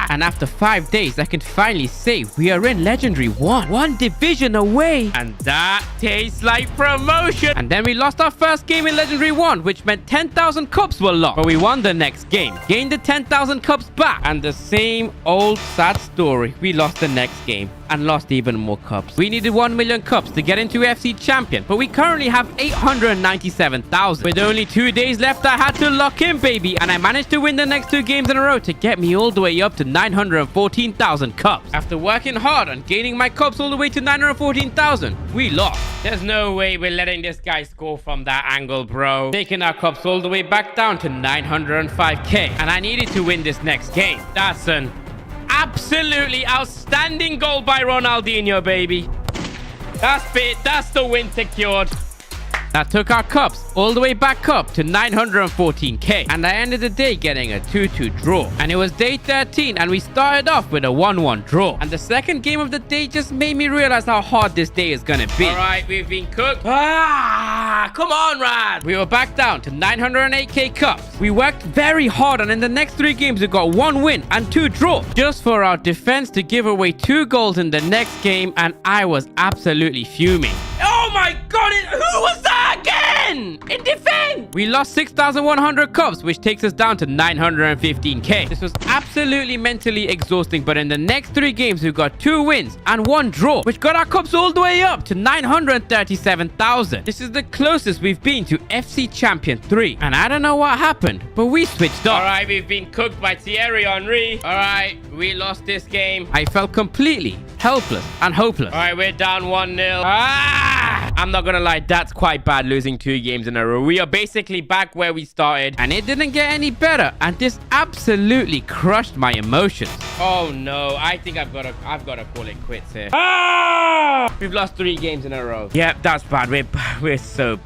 Speaker 1: And after 5 days, I can finally say we are in Legendary 1. 1 division away. And that tastes like promotion. And then we lost our first game in Legendary 1, which meant 10,000 cups were lost. But we won the next game, gained the 10,000 cups back. And the same old sad story. We lost the next game and lost even more cups. We needed 1 million cups to get into FC Champion, but we currently have 897,000. With only 2 days left, I had to lock in, baby. And I managed to win the next 2 games in a row to get me all the way up to 914,000 cups. After working hard on gaining my cups all the way to 914,000, we lost. There's no way we're letting this guy score from that angle, bro. Taking our cups all the way back down to 905k. And I needed to win this next game. That's an absolutely outstanding goal by Ronaldinho, baby. That's it. That's the win secured. That took our cups all the way back up to 914k. And I ended the day getting a 2-2 draw. And it was day 13 and we started off with a 1-1 draw. And the second game of the day just made me realize how hard this day is gonna be. All right, we've been cooked. Come on, Rad. We were back down to 908k cups. We worked very hard, and in the next 3 games we got 1 win and 2 draws. Just for our defense to give away 2 goals in the next game, and I was absolutely fuming. Oh my god, who was that again? In defense! We lost 6,100 cups, which takes us down to 915k. This was absolutely mentally exhausting, but in the next 3 games, we got 2 wins and 1 draw, which got our cups all the way up to 937,000. This is the closest we've been to FC Champion 3. And I don't know what happened, but we switched up. All right, we've been cooked by Thierry Henry. All right, we lost this game. I felt completely helpless and hopeless. All right, we're down 1-0. I'm not gonna lie, that's quite bad, losing 2 games in a row. We are basically back where we started, and it didn't get any better, and this absolutely crushed my emotions. Oh no, I think I've got to call it quits here. We've lost 3 games in a row. Yeah, that's bad. We're so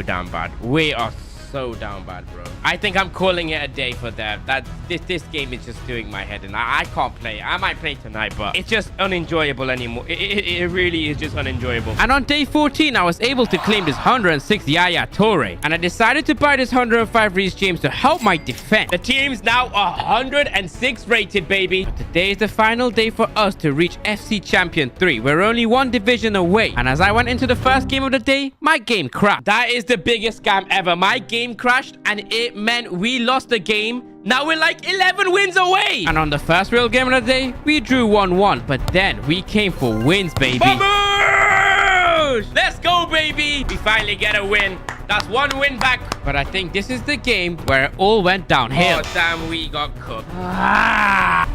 Speaker 1: down bad. We are so down bad, bro. I think I'm calling it a day for that. This game is just doing my head in. I can't play. I might play tonight, but it's just unenjoyable anymore. It really is just unenjoyable. And on day 14, I was able to claim this 106 Yaya Toure, and I decided to buy this 105 Reece James to help my defense. The team's now 106 rated, baby. But today is the final day for us to reach FC Champion 3. We're only 1 division away, and as I went into the first game of the day, my game crashed. That is the biggest scam ever. My game crashed, and it meant we lost the game. Now we're like 11 wins away. And on the first real game of the day, we drew 1-1. But then we came for wins, baby. Vamos! Let's go, baby. We finally get a win. That's 1 win back. But I think this is the game where it all went downhill. Oh, damn, we got cooked. But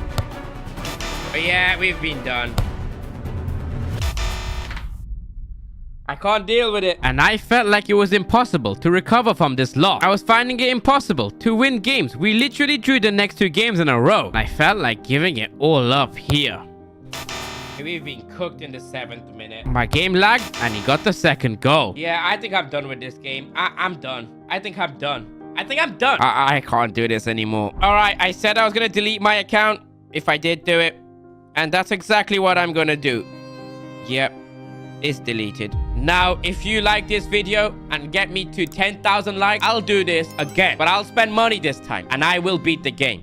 Speaker 1: yeah, we've been done. I can't deal with it. And I felt like it was impossible to recover from this loss. I was finding it impossible to win games. We literally drew the next 2 games in a row. I felt like giving it all up here. We've been cooked in the 7th minute. My game lagged and he got the 2nd goal. Yeah, I think I'm done with this game. I'm done. I think I'm done. I can't do this anymore. All right, I said I was going to delete my account if I did do it. And that's exactly what I'm going to do. Yep. Is deleted. Now, if you like this video and get me to 10,000 likes, I'll do this again. But I'll spend money this time and I will beat the game.